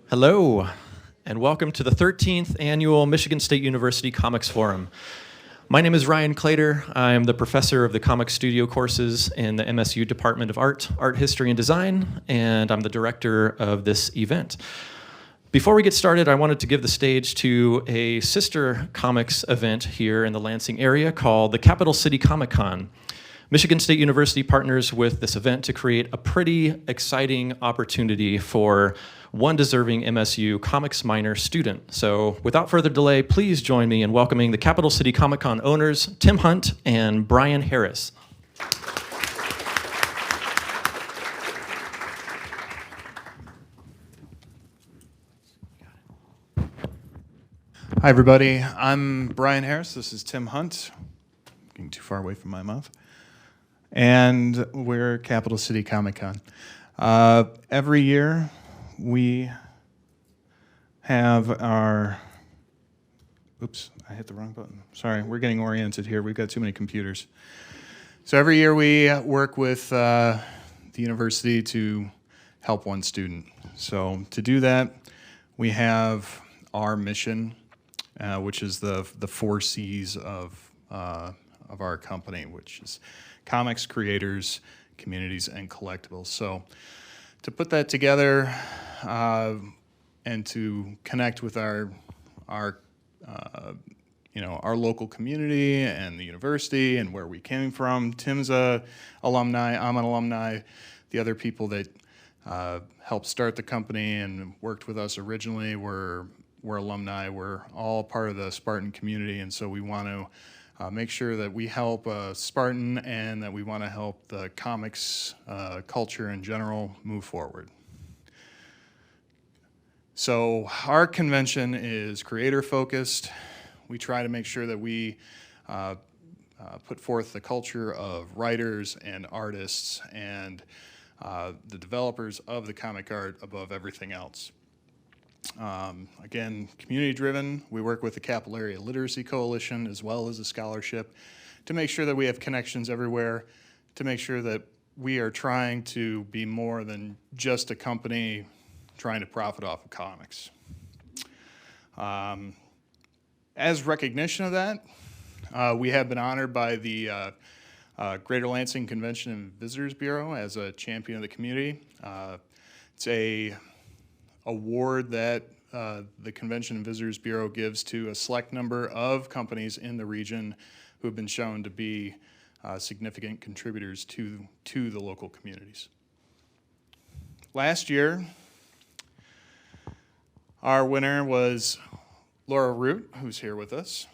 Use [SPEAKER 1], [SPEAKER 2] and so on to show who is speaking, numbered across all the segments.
[SPEAKER 1] Hello, and welcome to the 13th Annual Michigan State University Comics Forum. My name is Ryan Clater. I'm the professor of the Comic Studio courses in the MSU Department of Art, Art History, and Design, and I'm the director of this event. Before we get started, I wanted to give the stage to a sister comics event here in the Lansing area called the Capital City Comic Con. Michigan State University partners with this event to create a pretty exciting opportunity for one deserving MSU comics minor student. So without further delay, please join me in welcoming the Capital City Comic Con owners, Tim Hunt and Brian Harris.
[SPEAKER 2] Hi, everybody. I'm Brian Harris. This is Tim Hunt. Getting too far away from my mouth. And we're Capital City Comic Con. Every year, we have our... Oops, I hit the wrong button. Sorry, we're getting oriented here. We've got too many computers. So every year, we work with the university to help one student. So to do that, we have our mission, which is the 4 C's of our company, which is comics, creators, communities, and collectibles. So to put that together and to connect with our local community and the university and where we came from. Tim's a alumni, I'm an alumni. The other people that helped start the company and worked with us originally were alumni. We're all part of the Spartan community, and so we want to make sure that we help Spartan and that we want to help the comics culture in general move forward. So our convention is creator-focused. We try to make sure that we put forth the culture of writers and artists and the developers of the comic art above everything else. Again, community-driven. We work with the Capital Area Literacy Coalition as well as a scholarship to make sure that we have connections everywhere, to make sure that we are trying to be more than just a company trying to profit off of comics. As recognition of that, we have been honored by the Greater Lansing Convention and Visitors Bureau as a champion of the community. It's a award that the Convention and Visitors Bureau gives to a select number of companies in the region who have been shown to be significant contributors to the local communities. Last year, our winner was Laura Root, who's here with us.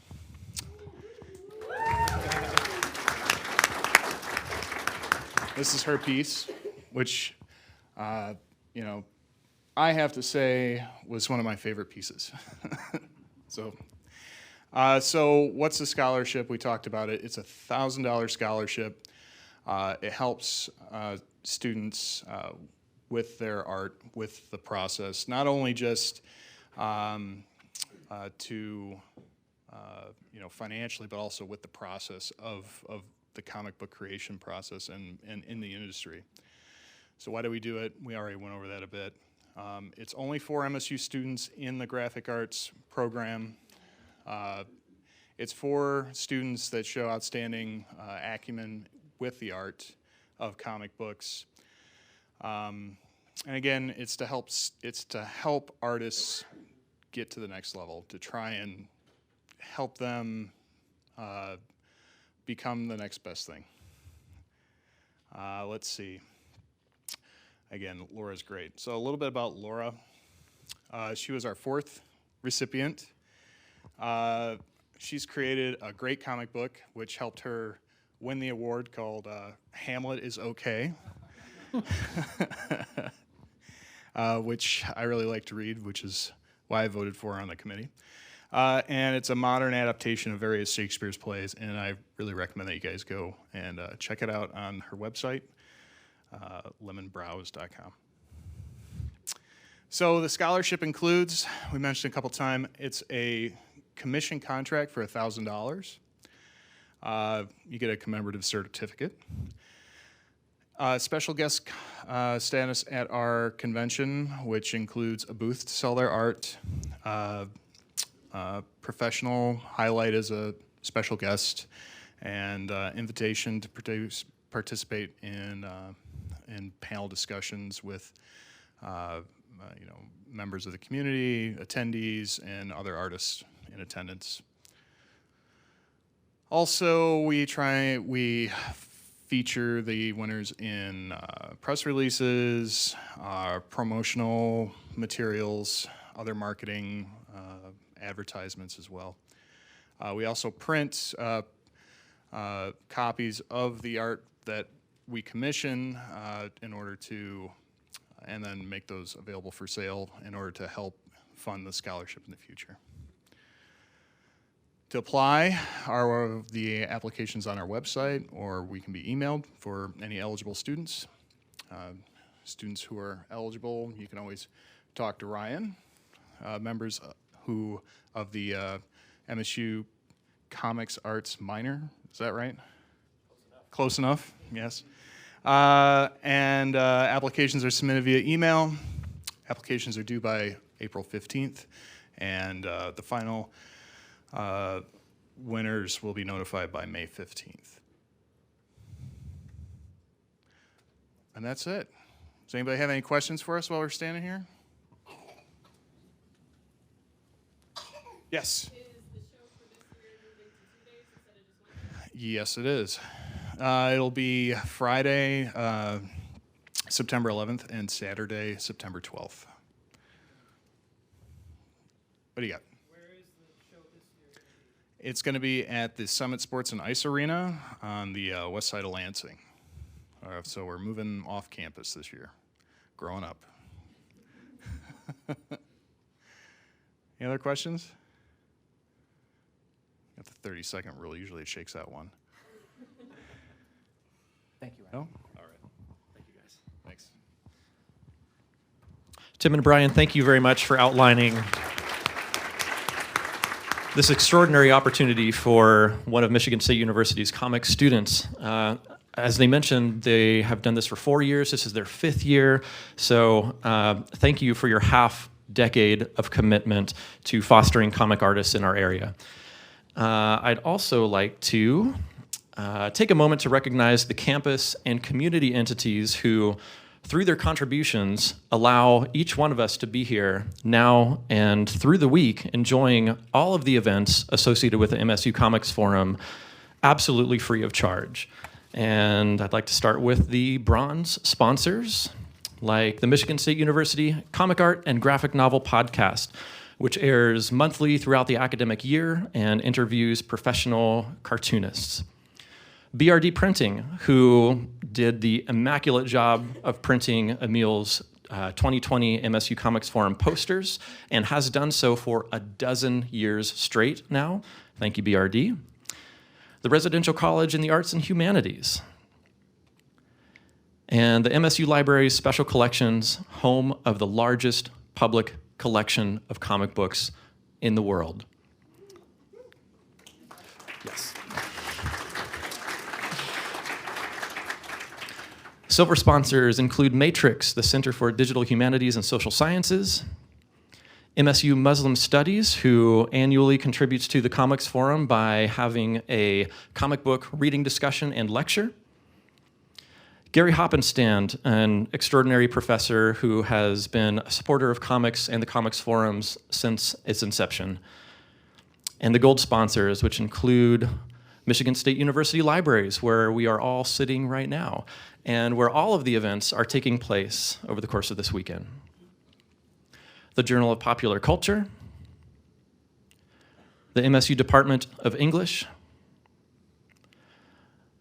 [SPEAKER 2] This is her piece, which, I have to say was one of my favorite pieces. So what's the scholarship? We talked about it. It's a $1,000 scholarship. It helps students with their art, with the process, not only just financially, but also with the process of the comic book creation process and in the industry. So why do we do it? We already went over that a bit. It's only for MSU students in the graphic arts program. It's for students that show outstanding acumen with the art of comic books. And again, it's to help artists get to the next level, to try and help them become the next best thing. Let's see. Again, Laura's great. So a little bit about Laura. She was our 4th recipient. She's created a great comic book, which helped her win the award called Hamlet is Okay, which I really like to read, which is why I voted for her on the committee. And it's a modern adaptation of various Shakespeare's plays, and I really recommend that you guys go and check it out on her website. lemonbrowse.com. So the scholarship includes, we mentioned a couple times, it's a commission contract for $1,000. You get a commemorative certificate. Special guest status at our convention, which includes a booth to sell their art, professional highlight as a special guest, and invitation to participate in panel discussions with members of the community, attendees, and other artists in attendance. Also, we feature the winners in press releases, promotional materials, other marketing, advertisements as well. We also print copies of the art that we commission in order to, and then make those available for sale in order to help fund the scholarship in the future. To apply, the applications on our website, or we can be emailed for any eligible students. Students who are eligible, you can always talk to Ryan. Members of the MSU Comics Arts minor, is that right? Close enough, yes. And applications are submitted via email. Applications are due by April 15th, and the final winners will be notified by May 15th. And that's it. Does anybody have any questions for us while we're standing here? Yes. Is the show for this year moving to 2 days instead of just 1 day? Yes, it is. It'll be Friday, September 11th, and Saturday, September 12th. What do you got? It's going to be at the Summit Sports and Ice Arena on the west side of Lansing. So we're moving off campus this year, growing up. Any other questions? Got the 30-second rule. Usually it shakes out one.
[SPEAKER 3] Thank you,
[SPEAKER 2] No?
[SPEAKER 3] Ryan.
[SPEAKER 2] All right. Thank you, guys. Thanks.
[SPEAKER 1] Tim and Brian, thank you very much for outlining this extraordinary opportunity for one of Michigan State University's comics students. As they mentioned, they have done this for 4 years. This is their 5th year. So thank you for your half-decade of commitment to fostering comic artists in our area. I'd also like to take a moment to recognize the campus and community entities who, through their contributions, allow each one of us to be here now and through the week, enjoying all of the events associated with the MSU Comics Forum absolutely free of charge. And I'd like to start with the bronze sponsors, like the Michigan State University Comic Art and Graphic Novel Podcast, which airs monthly throughout the academic year and interviews professional cartoonists. BRD Printing, who did the immaculate job of printing Emil's 2020 MSU Comics Forum posters and has done so for 12 years straight now. Thank you, BRD. The Residential College in the Arts and Humanities. And the MSU Library's Special Collections, home of the largest public collection of comic books in the world. Yes. Silver sponsors include Matrix, the Center for Digital Humanities and Social Sciences, MSU Muslim Studies, who annually contributes to the Comics Forum by having a comic book reading discussion and lecture, Gary Hoppenstand, an extraordinary professor who has been a supporter of comics and the Comics Forums since its inception, and the gold sponsors, which include Michigan State University Libraries, where we are all sitting right now, and where all of the events are taking place over the course of this weekend. The Journal of Popular Culture, the MSU Department of English,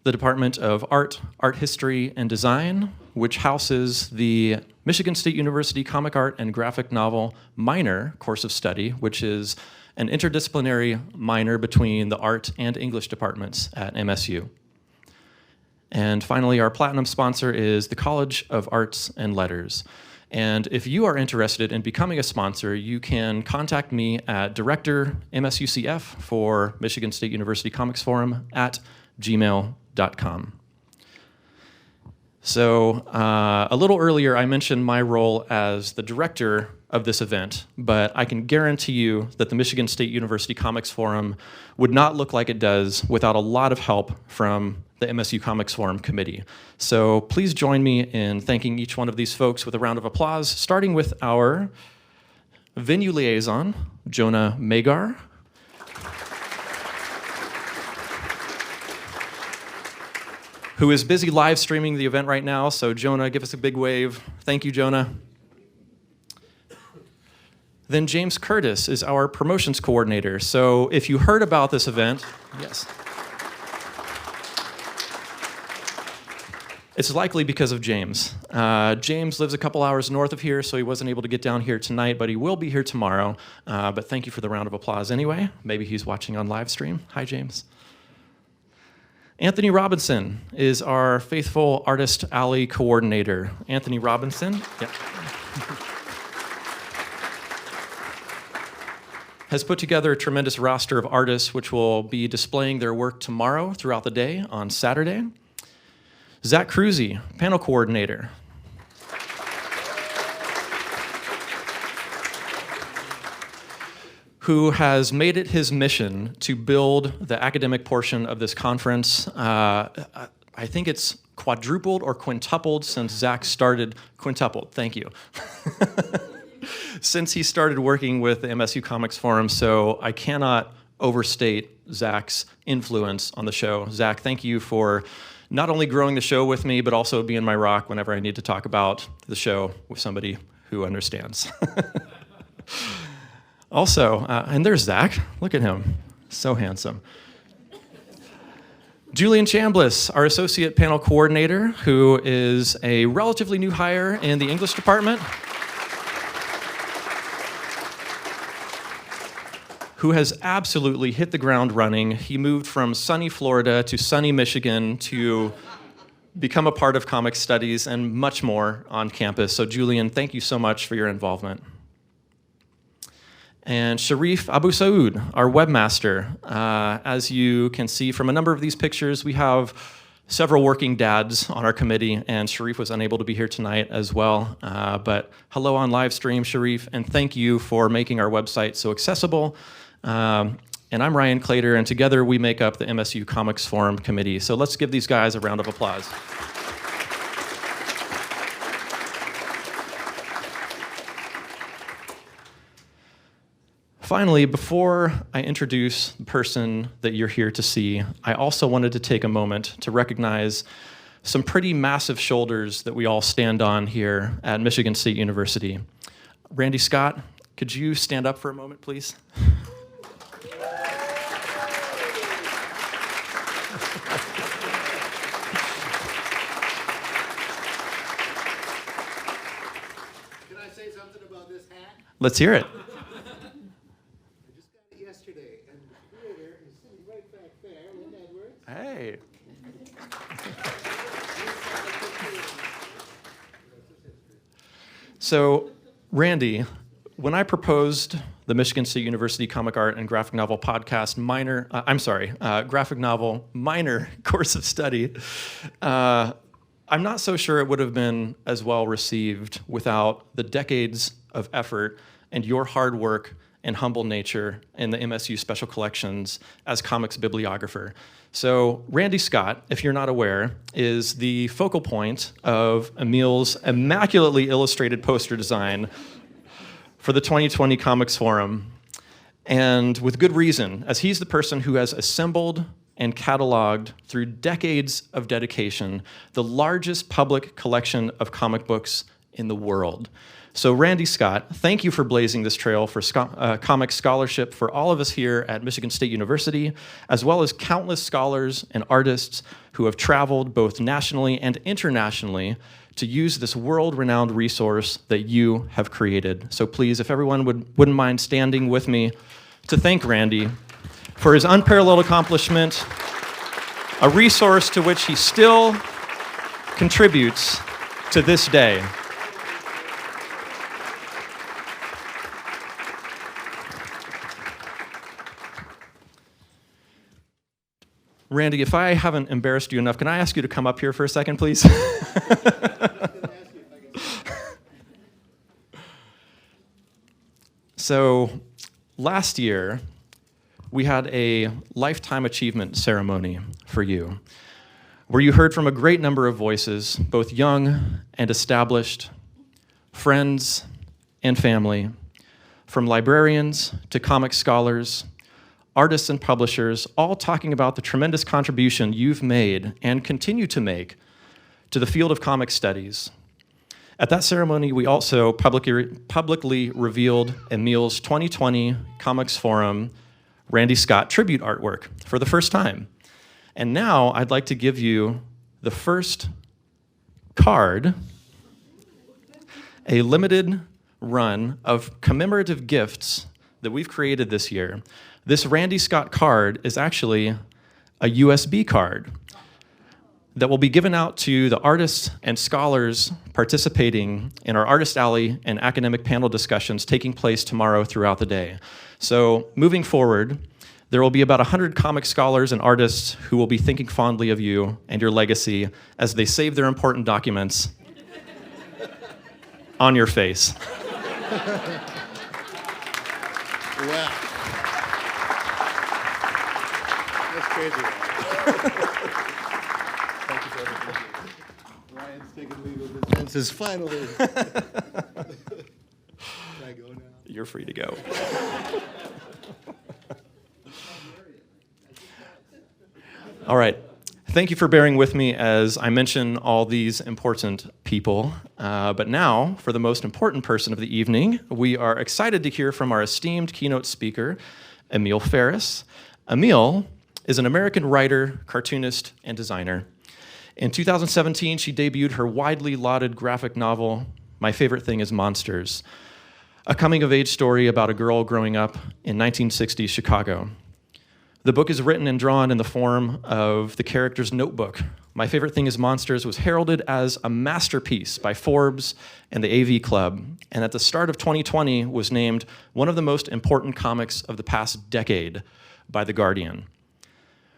[SPEAKER 1] the Department of Art, Art History, and Design, which houses the Michigan State University Comic Art and Graphic Novel minor course of study, which is an interdisciplinary minor between the art and English departments at MSU. And finally, our platinum sponsor is the College of Arts and Letters. And if you are interested in becoming a sponsor, you can contact me at Director MSUCF for Michigan State University Comics Forum at gmail.com. So a little earlier, I mentioned my role as the director of this event, but I can guarantee you that the Michigan State University Comics Forum would not look like it does without a lot of help from the MSU Comics Forum committee. So please join me in thanking each one of these folks with a round of applause, starting with our venue liaison, Jonah Magar. Who is busy live streaming the event right now. So Jonah, give us a big wave. Thank you, Jonah. Then James Curtis is our promotions coordinator. So if you heard about this event, yes. It's likely because of James. James lives a couple hours north of here, so he wasn't able to get down here tonight, but he will be here tomorrow. But thank you for the round of applause anyway. Maybe he's watching on live stream. Hi, James. Anthony Robinson is our faithful Artist Alley coordinator. Anthony Robinson has put together a tremendous roster of artists which will be displaying their work tomorrow throughout the day on Saturday. Zach Cruzy, panel coordinator. Who has made it his mission to build the academic portion of this conference. I think it's quadrupled or quintupled since Zach started, quintupled, thank you. Since he started working with the MSU Comics Forum, so I cannot overstate Zach's influence on the show. Zach, thank you for not only growing the show with me, but also being my rock whenever I need to talk about the show with somebody who understands. Also, and there's Zach. Look at him. So handsome. Julian Chambliss, our associate panel coordinator, who is a relatively new hire in the English department, who has absolutely hit the ground running. He moved from sunny Florida to sunny Michigan to become a part of comic studies and much more on campus. So Julian, thank you so much for your involvement. And Sharif Abu Saud, our webmaster. As you can see from a number of these pictures, we have several working dads on our committee, and Sharif was unable to be here tonight as well. But hello on live stream, Sharif, and thank you for making our website so accessible. And I'm Ryan Clater, and together we make up the MSU Comics Forum committee. So let's give these guys a round of applause. Finally, before I introduce the person that you're here to see, I also wanted to take a moment to recognize some pretty massive shoulders that we all stand on here at Michigan State University. Randy Scott, could you stand up for a moment, please?
[SPEAKER 3] Can I say something about this hat?
[SPEAKER 1] Let's hear it.
[SPEAKER 3] Yesterday, and the creator is sitting right back there, Lynn Edwards.
[SPEAKER 1] Hey. So, Randy, when I proposed the Michigan State University Comic Art and Graphic Novel Podcast graphic novel minor course of study, I'm not so sure it would have been as well received without the decades of effort and your hard work and humble nature in the MSU Special Collections as comics bibliographer. So Randy Scott, if you're not aware, is the focal point of Emil's immaculately illustrated poster design for the 2020 Comics Forum, and with good reason, as he's the person who has assembled and cataloged through decades of dedication the largest public collection of comic books in the world. So Randy Scott, thank you for blazing this trail for comic scholarship for all of us here at Michigan State University, as well as countless scholars and artists who have traveled both nationally and internationally to use this world-renowned resource that you have created. So please, if everyone wouldn't mind standing with me to thank Randy for his unparalleled accomplishment, a resource to which he still contributes to this day. Randy, if I haven't embarrassed you enough, can I ask you to come up here for a second, please? So, last year, we had a lifetime achievement ceremony for you, where you heard from a great number of voices, both young and established, friends and family, from librarians to comic scholars, artists and publishers, all talking about the tremendous contribution you've made and continue to make to the field of comic studies. At that ceremony, we also publicly revealed Emil's 2020 Comics Forum Randy Scott tribute artwork for the first time. And now I'd like to give you the first card, a limited run of commemorative gifts that we've created this year. This Randy Scott card is actually a USB card that will be given out to the artists and scholars participating in our Artist Alley and academic panel discussions taking place tomorrow throughout the day. So moving forward, there will be about 100 comic scholars and artists who will be thinking fondly of you and your legacy as they save their important documents on your face.
[SPEAKER 3] Wow. That's crazy. Thank you for everything. Ryan's taking legal defenses finally. Can I go now?
[SPEAKER 1] You're free to go. All right. Thank you for bearing with me as I mention all these important people. But now, for the most important person of the evening, we are excited to hear from our esteemed keynote speaker, Emil Ferris. Emil is an American writer, cartoonist, and designer. In 2017, she debuted her widely lauded graphic novel, My Favorite Thing Is Monsters, a coming-of-age story about a girl growing up in 1960s Chicago. The book is written and drawn in the form of the character's notebook. My Favorite Thing Is Monsters was heralded as a masterpiece by Forbes and the AV Club, and at the start of 2020 was named one of the most important comics of the past decade by The Guardian.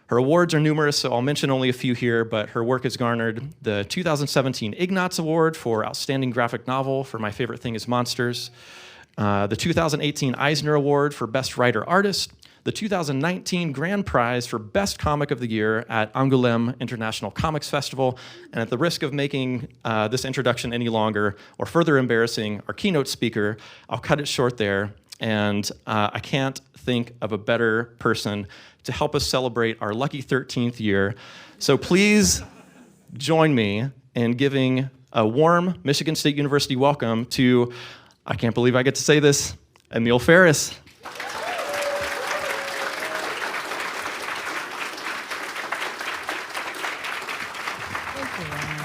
[SPEAKER 1] Her awards are numerous, so I'll mention only a few here, but her work has garnered the 2017 Ignatz Award for Outstanding Graphic Novel for My Favorite Thing Is Monsters, the 2018 Eisner Award for Best Writer Artist, the 2019 Grand Prize for Best Comic of the Year at Angoulême International Comics Festival, and at the risk of making this introduction any longer or further embarrassing our keynote speaker, I'll cut it short there, and I can't think of a better person to help us celebrate our lucky 13th year. So please join me in giving a warm Michigan State University welcome to, I can't believe I get to say this, Emil Ferris.
[SPEAKER 4] Thank you, Ryan.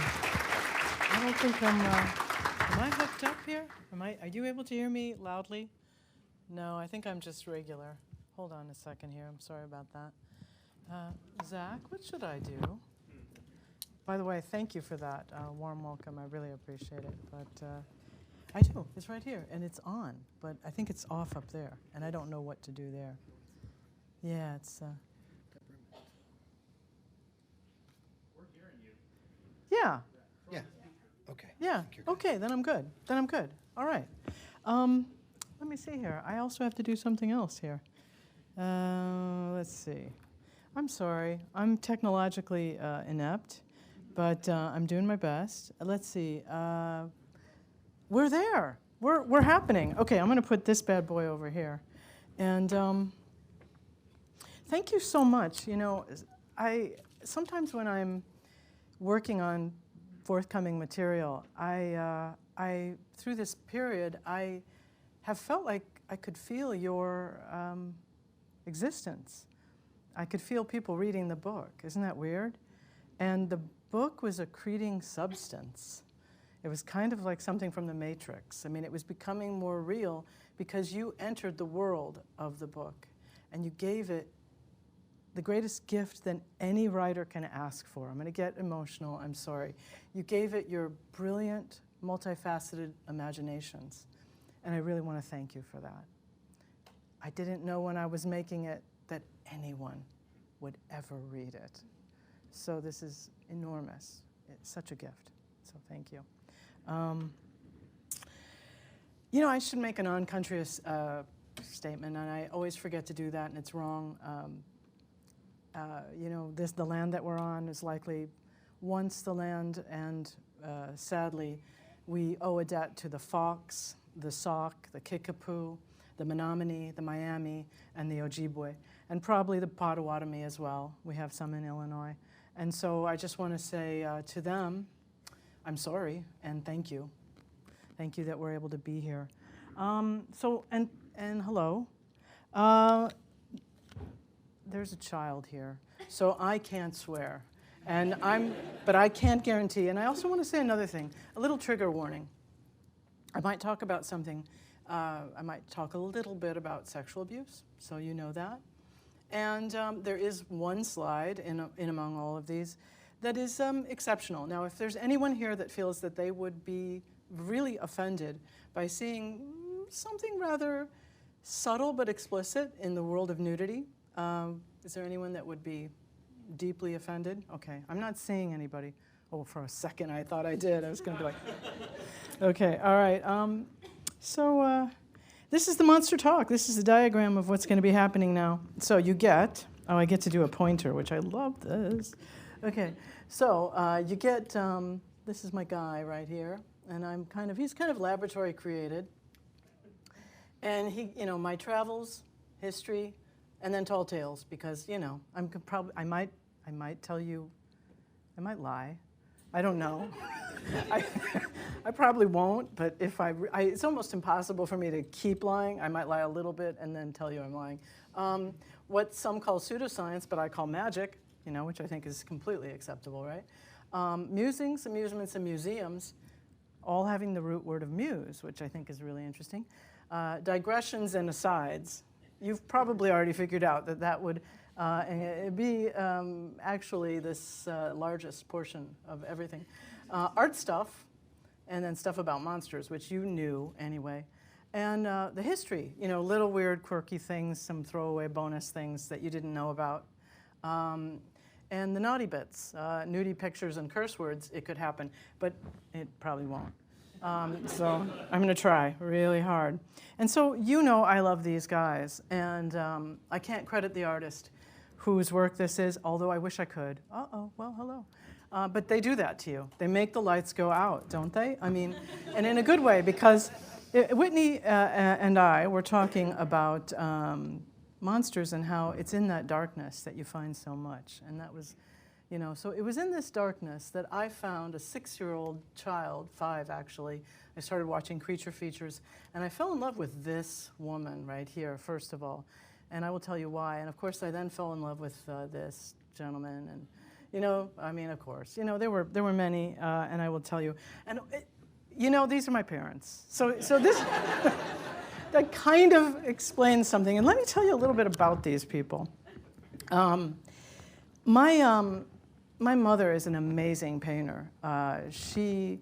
[SPEAKER 4] I don't think am I hooked up here? Are you able to hear me loudly? No, I think I'm just regular. Hold on a second here. I'm sorry about that. Zach, what should I do? By the way, thank you for that warm welcome. I really appreciate it. But I do. It's right here, and it's on. But I think it's off up there, and I don't know what to do there. Yeah, it's...
[SPEAKER 1] We're hearing you.
[SPEAKER 4] Yeah.
[SPEAKER 3] Yeah. Okay.
[SPEAKER 4] Yeah. Okay, then I'm good. All right. Let me see here. I also have to do something else here. Let's see. I'm sorry. I'm technologically inept, but I'm doing my best. Let's see. We're there. We're happening. Okay, I'm going to put this bad boy over here. And thank you so much. You know, sometimes when I'm working on forthcoming material, I through this period, I have felt like I could feel your existence. I could feel people reading the book. Isn't that weird? And the book was accreting substance. It was kind of like something from the Matrix. I mean, it was becoming more real because you entered the world of the book and you gave it the greatest gift that any writer can ask for. I'm going to get emotional, I'm sorry. You gave it your brilliant, multifaceted imaginations. And I really want to thank you for that. I didn't know when I was making it that anyone would ever read it. So this is enormous. It's such a gift. So thank you. You know, I should make a non-countryist statement, and I always forget to do that, and it's wrong. You know, the land that we're on is likely once the land, and sadly, we owe a debt to the Fox, the Sauk, the Kickapoo, the Menominee, the Miami, and the Ojibwe, and probably the Potawatomi as well. We have some in Illinois. And so I just want to say to them, I'm sorry, and thank you. Thank you that we're able to be here. And hello. There's a child here, so I can't swear. But I can't guarantee. And I also want to say another thing, a little trigger warning. I might talk about something, I might talk a little bit about sexual abuse, so you know that. And there is one slide in among all of these that is exceptional. Now, if there's anyone here that feels that they would be really offended by seeing something rather subtle but explicit in the world of nudity, is there anyone that would be deeply offended? Okay, I'm not seeing anybody. Oh, for a second I thought I did. I was going to be like, okay, all right. This is the monster talk. This is the diagram of what's going to be happening now. So you get, I get to do a pointer, which I love this. Okay, so you get, this is my guy right here, and he's kind of laboratory created. And my travels, history, and then tall tales, because, I might tell you, I might lie. I don't know. I probably won't, but if it's almost impossible for me to keep lying. I might lie a little bit and then tell you I'm lying. What some call pseudoscience, but I call magic, which I think is completely acceptable, right? Musings, amusements, and museums, all having the root word of muse, which I think is really interesting. Digressions and asides. You've probably already figured out that would be actually this largest portion of everything. Art stuff, and then stuff about monsters, which you knew anyway. And the history, little weird, quirky things, some throwaway bonus things that you didn't know about. And the naughty bits, nudie pictures and curse words, it could happen, but it probably won't. So I'm going to try really hard. And so I love these guys, and I can't credit the artist whose work this is, although I wish I could. Uh-oh, well, hello. But they do that to you. They make the lights go out, don't they? I mean, and in a good way, because Whitney and I were talking about monsters and how it's in that darkness that you find so much. And that was, so it was in this darkness that I found a 6-year-old child, 5 actually. I started watching creature features, and I fell in love with this woman right here, first of all. And I will tell you why. And of course, I then fell in love with this gentleman. And, of course, there were many, and I will tell you. And, these are my parents. So this, that kind of explains something. And let me tell you a little bit about these people. My mother is an amazing painter. She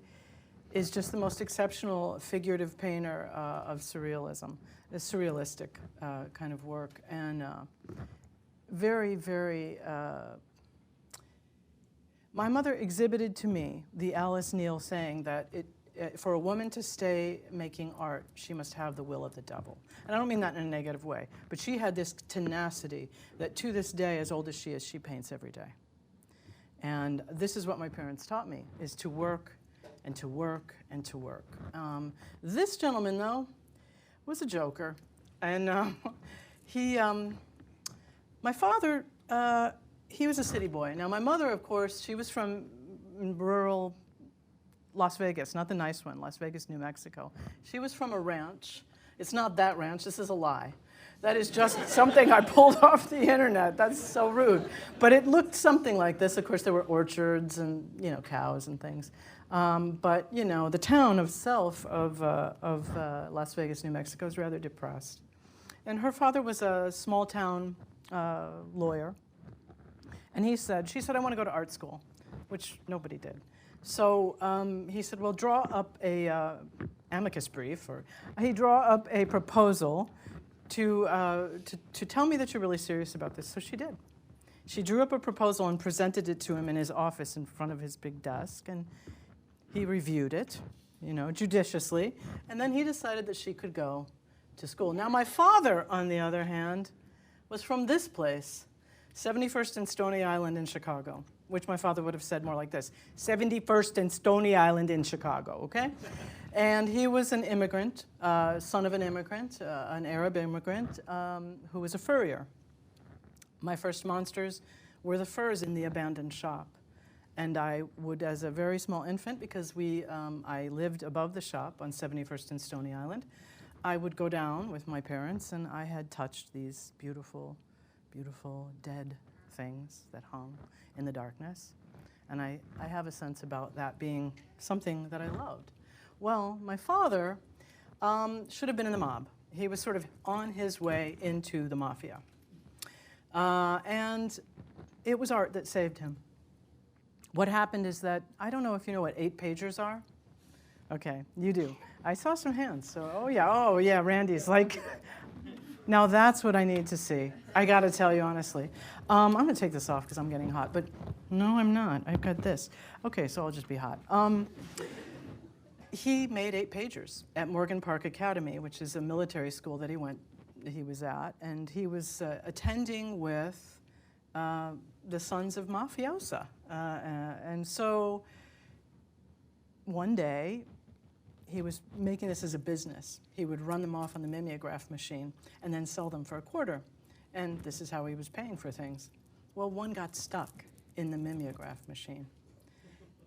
[SPEAKER 4] is just the most exceptional figurative painter of surrealism, a surrealistic kind of work, and very, very. My mother exhibited to me the Alice Neal saying that for a woman to stay making art, she must have the will of the devil. And I don't mean that in a negative way, but she had this tenacity that to this day, as old as she is, she paints every day. And this is what my parents taught me, is to work and to work and to work. This gentleman, though, was a joker. And my father, he was a city boy. Now, my mother, of course, she was from rural Las Vegas, not the nice one, Las Vegas, New Mexico. She was from a ranch. It's not that ranch. This is a lie. That is just something I pulled off the internet. That's so rude. But it looked something like this. Of course, there were orchards and, cows and things. But, the town itself of Las Vegas, New Mexico is rather depressed. And her father was a small town lawyer. And she said, I want to go to art school, which nobody did. So he said, well, draw up a amicus brief, or he draw up a proposal to tell me that you're really serious about this. So she did. She drew up a proposal and presented it to him in his office in front of his big desk, and he reviewed it, judiciously, and then he decided that she could go to school. Now, my father, on the other hand, was from this place, 71st and Stony Island in Chicago, which my father would have said more like this, 71st and Stony Island in Chicago, okay? And he was an immigrant, son of an immigrant, an Arab immigrant, who was a furrier. My first monsters were the furs in the abandoned shop. And I would, as a very small infant, because I lived above the shop on 71st and Stony Island, I would go down with my parents, and I had touched these beautiful, beautiful dead things that hung in the darkness. And I have a sense about that being something that I loved. Well, my father should have been in the mob. He was sort of on his way into the mafia. And it was art that saved him. What happened is that, I don't know if you know what 8-pagers are. Okay, you do. I saw some hands, so, oh yeah, Randy's like, now that's what I need to see. I gotta tell you honestly. I'm gonna take this off because I'm getting hot, but no, I'm not. I've got this. Okay, so I'll just be hot. He made 8-pagers at Morgan Park Academy, which is a military school that he was at, and he was attending with the sons of mafiosa. And so one day, he was making this as a business. He would run them off on the mimeograph machine and then sell them for a quarter. And this is how he was paying for things. Well, one got stuck in the mimeograph machine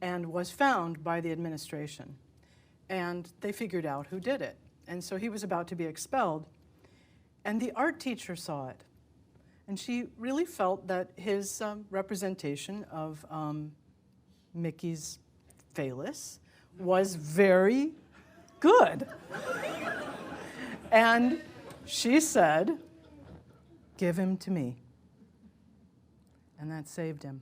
[SPEAKER 4] and was found by the administration. And they figured out who did it. And so he was about to be expelled. And the art teacher saw it. And she really felt that his representation of Mickey's phallus was very good. And she said, "Give him to me." And that saved him.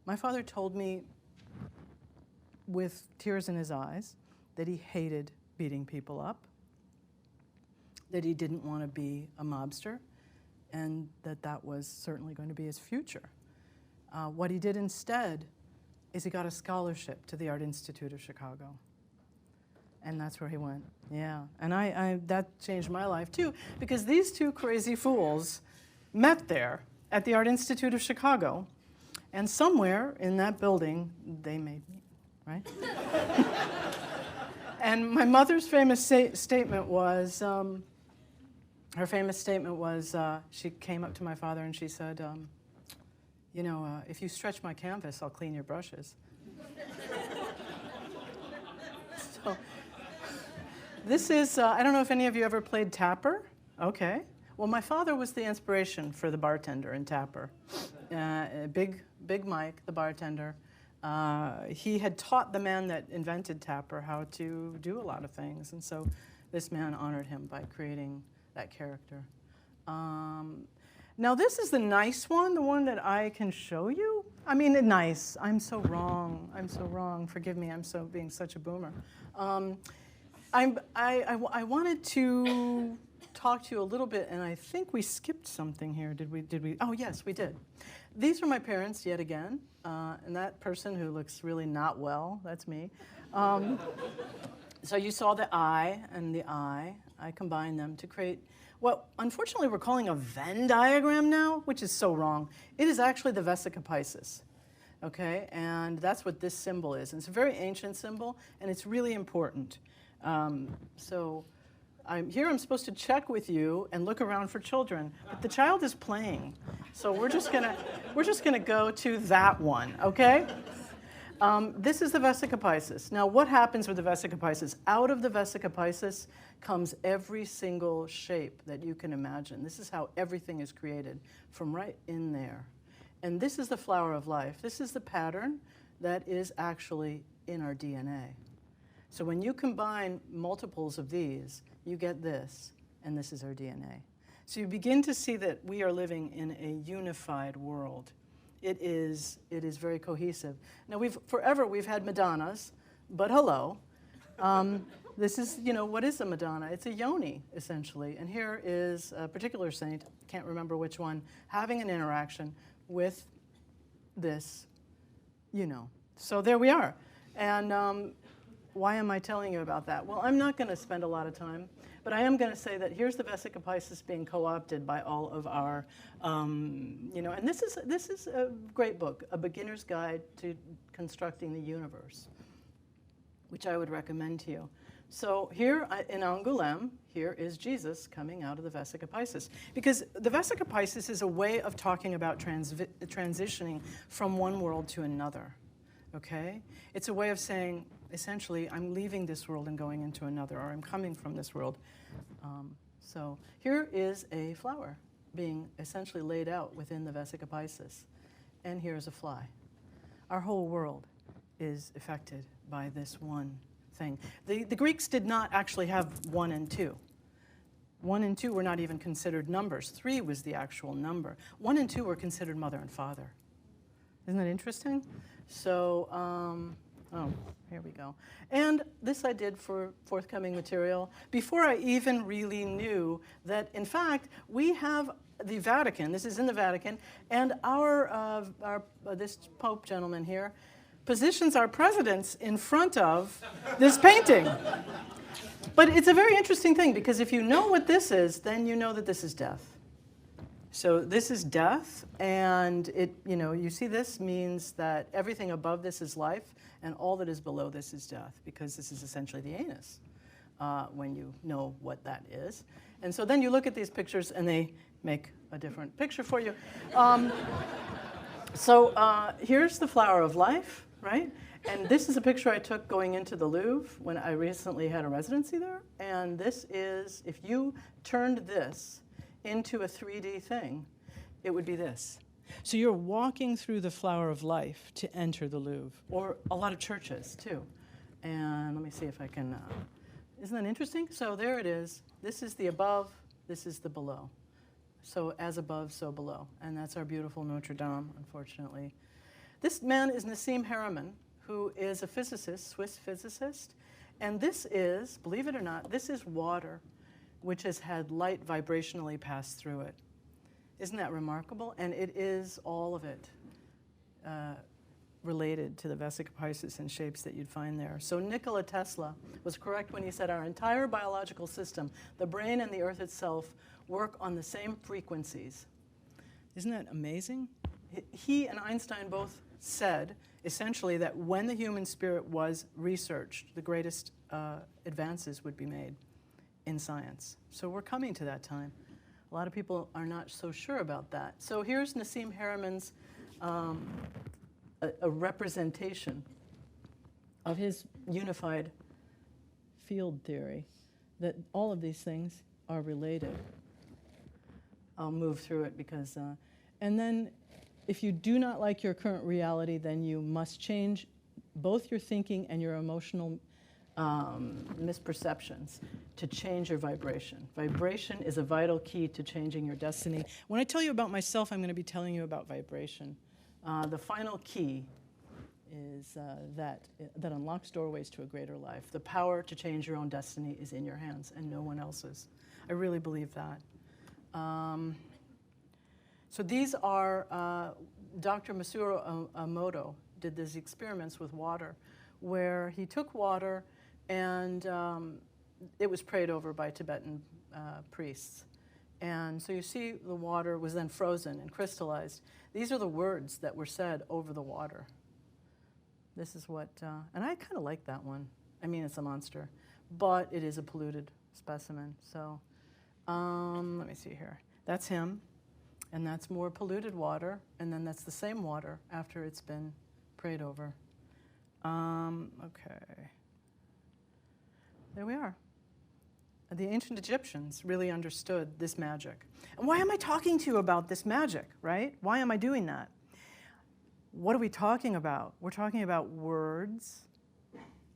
[SPEAKER 4] My father told me with tears in his eyes that he hated beating people up, that he didn't want to be a mobster, and that was certainly going to be his future. What he did instead is he got a scholarship to the Art Institute of Chicago. And that's where he went, yeah. And that changed my life too, because these two crazy fools met there at the Art Institute of Chicago, and somewhere in that building, they made me, right? And my mother's famous statement was, she came up to my father and she said, if you stretch my canvas, I'll clean your brushes. So this is, I don't know if any of you ever played Tapper. Okay. Well, my father was the inspiration for the bartender in Tapper. Big Mike, the bartender. He had taught the man that invented Tapper how to do a lot of things. And so this man honored him by creating that character. Now this is the nice one, the one that I can show you. I mean, nice. I'm so wrong. I'm so wrong. Forgive me. I'm being such a boomer. I wanted to talk to you a little bit, and I think we skipped something here. Did we? Oh yes, we did. These are my parents yet again, and that person who looks really not well. That's me. So you saw the eye and the eye. I combined them to create what, unfortunately, we're calling a Venn diagram now, which is so wrong. It is actually the vesica piscis, okay? And that's what this symbol is. And it's a very ancient symbol, and it's really important. So I'm supposed to check with you and look around for children, but the child is playing. So we're just gonna go to that one, okay? This is the vesica piscis. Now, what happens with the vesica piscis? Out of the vesica piscis comes every single shape that you can imagine. This is how everything is created, from right in there. And this is the flower of life. This is the pattern that is actually in our DNA. So when you combine multiples of these, you get this, and this is our DNA. So you begin to see that we are living in a unified world. It is very cohesive. Now, forever we've had Madonnas, but hello. this is, what is a Madonna? It's a yoni, essentially. And here is a particular saint, can't remember which one, having an interaction with this, So there we are. And why am I telling you about that? Well, I'm not going to spend a lot of time, but I am going to say that here's the Vesica Piscis being co-opted by all of our, and this is a great book, A Beginner's Guide to Constructing the Universe, which I would recommend to you. So here in Angoulême, here is Jesus coming out of the Vesica Piscis. Because the Vesica Piscis is a way of talking about transitioning from one world to another, okay? It's a way of saying, essentially, I'm leaving this world and going into another, or I'm coming from this world. So here is a flower being essentially laid out within the Vesica Piscis. And here's a fly. Our whole world is affected by this one thing. The Greeks did not actually have 1 and 2. 1 and 2 were not even considered numbers. 3 was the actual number. 1 and 2 were considered mother and father. Isn't that interesting? So, here we go. And this I did for forthcoming material before I even really knew that, in fact, we have the Vatican. This is in the Vatican, and this Pope gentleman here positions our presidents in front of this painting. But it's a very interesting thing, because if you know what this is, then you know that this is death. So this is death, and you see this means that everything above this is life, and all that is below this is death, because this is essentially the anus, when you know what that is. And so then you look at these pictures, and they make a different picture for you. Here's the flower of life, right? And this is a picture I took going into the Louvre when I recently had a residency there. And this is, if you turned this into a 3D thing, it would be this. So you're walking through the flower of life to enter the Louvre, or a lot of churches too. And let me see if I can, isn't that interesting? So there it is. This is the above, this is the below. So as above, so below. And that's our beautiful Notre Dame, unfortunately. This man is Nassim Haramein, who is a physicist, Swiss physicist. And this is, believe it or not, this is water, which has had light vibrationally pass through it. Isn't that remarkable? And it is all of it related to the Vesica Piscis in shapes that you'd find there. So Nikola Tesla was correct when he said our entire biological system, the brain and the earth itself, work on the same frequencies. Isn't that amazing? He and Einstein both said, essentially, that when the human spirit was researched, the greatest advances would be made in science. So we're coming to that time. A lot of people are not so sure about that. So here's Nassim Haramein's a representation of his unified field theory, that all of these things are related. I'll move through it because, and then if you do not like your current reality, then you must change both your thinking and your emotional misperceptions to change your vibration. Vibration is a vital key to changing your destiny. When I tell you about myself, I'm going to be telling you about vibration. The final key is that unlocks doorways to a greater life. The power to change your own destiny is in your hands and no one else's. I really believe that. So these are, Dr. Masaru Emoto did these experiments with water, where he took water and it was prayed over by Tibetan priests. And so you see the water was then frozen and crystallized. These are the words that were said over the water. This is what, and I kind of like that one. I mean, it's a monster, but it is a polluted specimen. So let me see here. That's him, and that's more polluted water, and then that's the same water after it's been prayed over. Okay. There we are. The ancient Egyptians really understood this magic. And why am I talking to you about this magic, right? Why am I doing that? What are we talking about? We're talking about words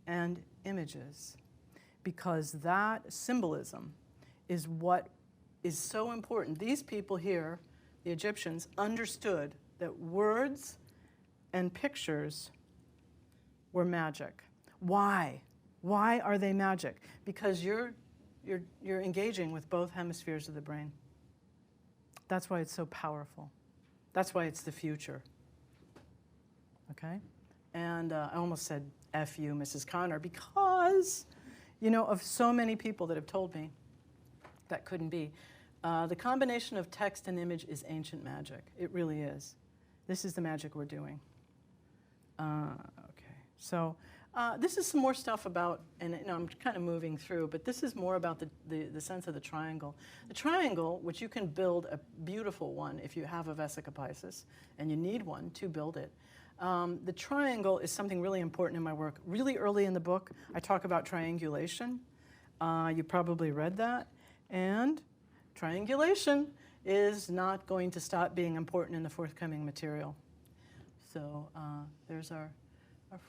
[SPEAKER 4] and images, because that symbolism is what is so important. These people here, the Egyptians, understood that words and pictures were magic. Why? Why are they magic? Because you're engaging with both hemispheres of the brain. That's why it's so powerful. That's why it's the future. Okay? And I almost said F you, Mrs. Connor, because, of so many people that have told me that couldn't be. The combination of text and image is ancient magic. It really is. This is the magic we're doing. Okay, so this is some more stuff about, and I'm kind of moving through, but this is more about the sense of the triangle. The triangle, which you can build a beautiful one if you have a vesica piscis, and you need one to build it. The triangle is something really important in my work. Really early in the book, I talk about triangulation. You probably read that. And triangulation is not going to stop being important in the forthcoming material. So there's our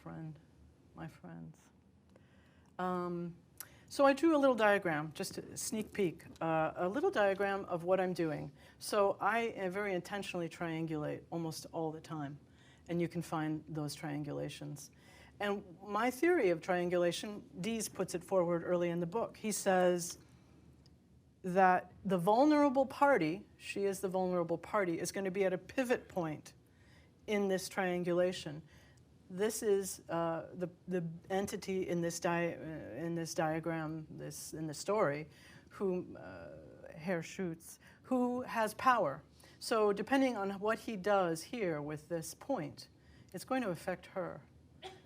[SPEAKER 4] friend, my friends. So I drew a little diagram, just a sneak peek, a little diagram of what I'm doing. So I very intentionally triangulate almost all the time, and you can find those triangulations. And my theory of triangulation, Dees puts it forward early in the book. He says that the vulnerable party, she is the vulnerable party, is going to be at a pivot point in this triangulation. This is the entity in this diagram, in the story, who Herr Schutz, who has power. So depending on what he does here with this point, it's going to affect her.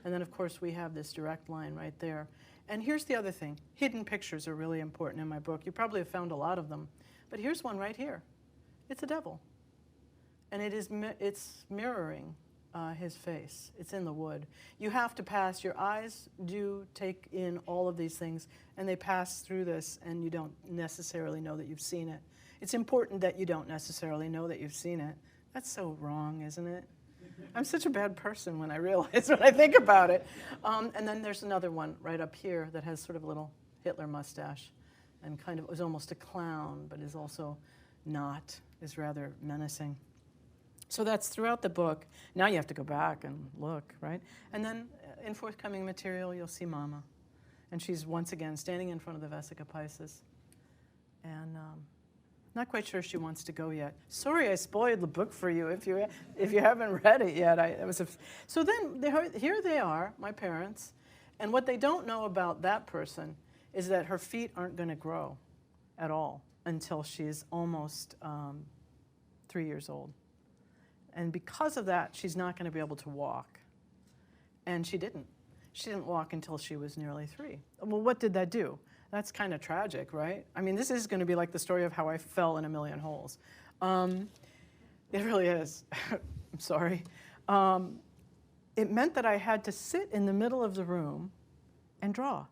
[SPEAKER 4] And then of course we have this direct line right there. And here's the other thing. Hidden pictures are really important in my book. You probably have found a lot of them. But here's one right here. It's a devil. And it's mirroring his face. It's in the wood. You have to pass, your eyes do take in all of these things, and they pass through this, and you don't necessarily know that you've seen it. It's important that you don't necessarily know that you've seen it. That's so wrong, isn't it? I'm such a bad person when I think about it. And then there's another one right up here that has sort of a little Hitler mustache and kind of is almost a clown, but is also not, is rather menacing. So that's throughout the book. Now you have to go back and look, right? And then in forthcoming material, you'll see Mama. And she's once again standing in front of the vesica piscis. And not quite sure she wants to go yet. Sorry, I spoiled the book for you if you haven't read it yet. So then here they are, my parents, and what they don't know about that person is that her feet aren't going to grow at all until she's almost 3 years old. And because of that, she's not going to be able to walk. And she didn't. She didn't walk until she was nearly 3. Well, what did that do? That's kind of tragic, right? I mean, this is going to be like the story of how I fell in a million holes. It really is. I'm sorry. It meant that I had to sit in the middle of the room and draw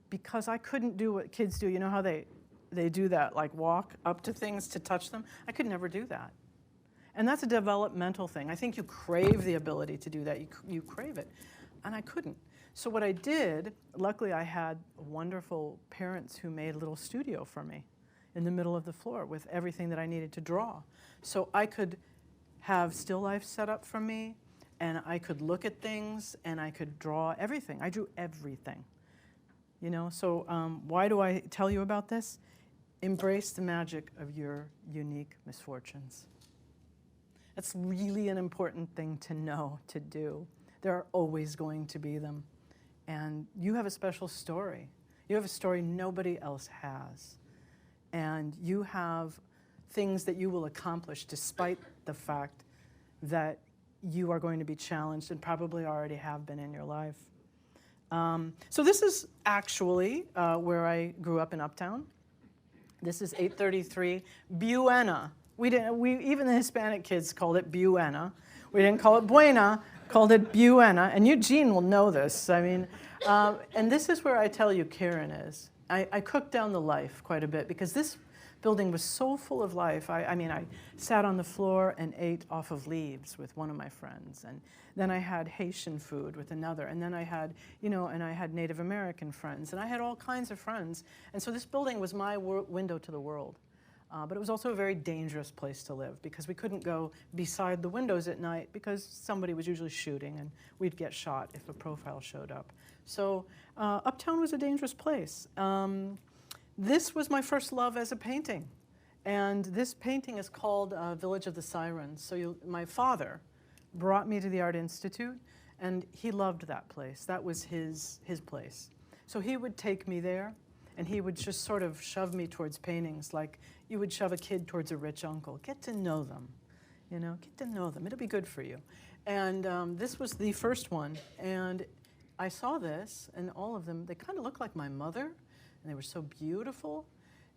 [SPEAKER 4] because I couldn't do what kids do. You know how they do that, like walk up to things to touch them? I could never do that. And that's a developmental thing. I think you crave the ability to do that. You crave it. And I couldn't. So what I did, luckily I had wonderful parents who made a little studio for me in the middle of the floor with everything that I needed to draw. So I could have still life set up for me, and I could look at things, and I could draw everything. I drew everything. So why do I tell you about this? Embrace the magic of your unique misfortunes. That's really an important thing to know, to do. There are always going to be them. And you have a special story. You have a story nobody else has. And you have things that you will accomplish despite the fact that you are going to be challenged and probably already have been in your life. So this is actually where I grew up in Uptown. This is 833 Buena. Even the Hispanic kids called it Buena. We didn't call it Buena, called it Buena. And Eugene will know this. I mean, and this is where I tell you Karen is. I cooked down the life quite a bit because this building was so full of life. I sat on the floor and ate off of leaves with one of my friends. And then I had Haitian food with another. And then I had, and I had Native American friends. And I had all kinds of friends. And so this building was my window to the world. But it was also a very dangerous place to live because we couldn't go beside the windows at night because somebody was usually shooting and we'd get shot if a profile showed up. So Uptown was a dangerous place. This was my first love as a painting. And this painting is called Village of the Sirens. So my father brought me to the Art Institute, and he loved that place. That was his place. So he would take me there, and he would just sort of shove me towards paintings, like you would shove a kid towards a rich uncle. Get to know them, you know, get to know them. It'll be good for you. And this was the first one, and I saw this, and all of them, they kind of looked like my mother, and they were so beautiful.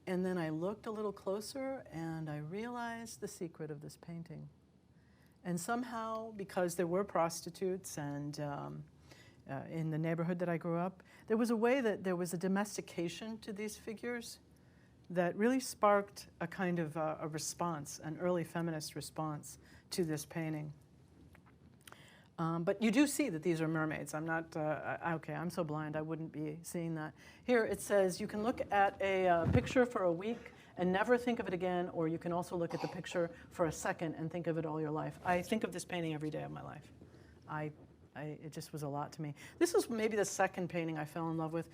[SPEAKER 4] And then I looked a little closer, and I realized the secret of this painting. And somehow, because there were prostitutes and in the neighborhood that I grew up, there was a way that there was a domestication to these figures that really sparked a kind of a response, an early feminist response to this painting. But you do see that these are mermaids. I'm not, okay, I'm so blind I wouldn't be seeing that. Here it says you can look at a picture for a week and never think of it again, or you can also look at the picture for a second and think of it all your life. I think of this painting every day of my life. It just was a lot to me. This is maybe the second painting I fell in love with.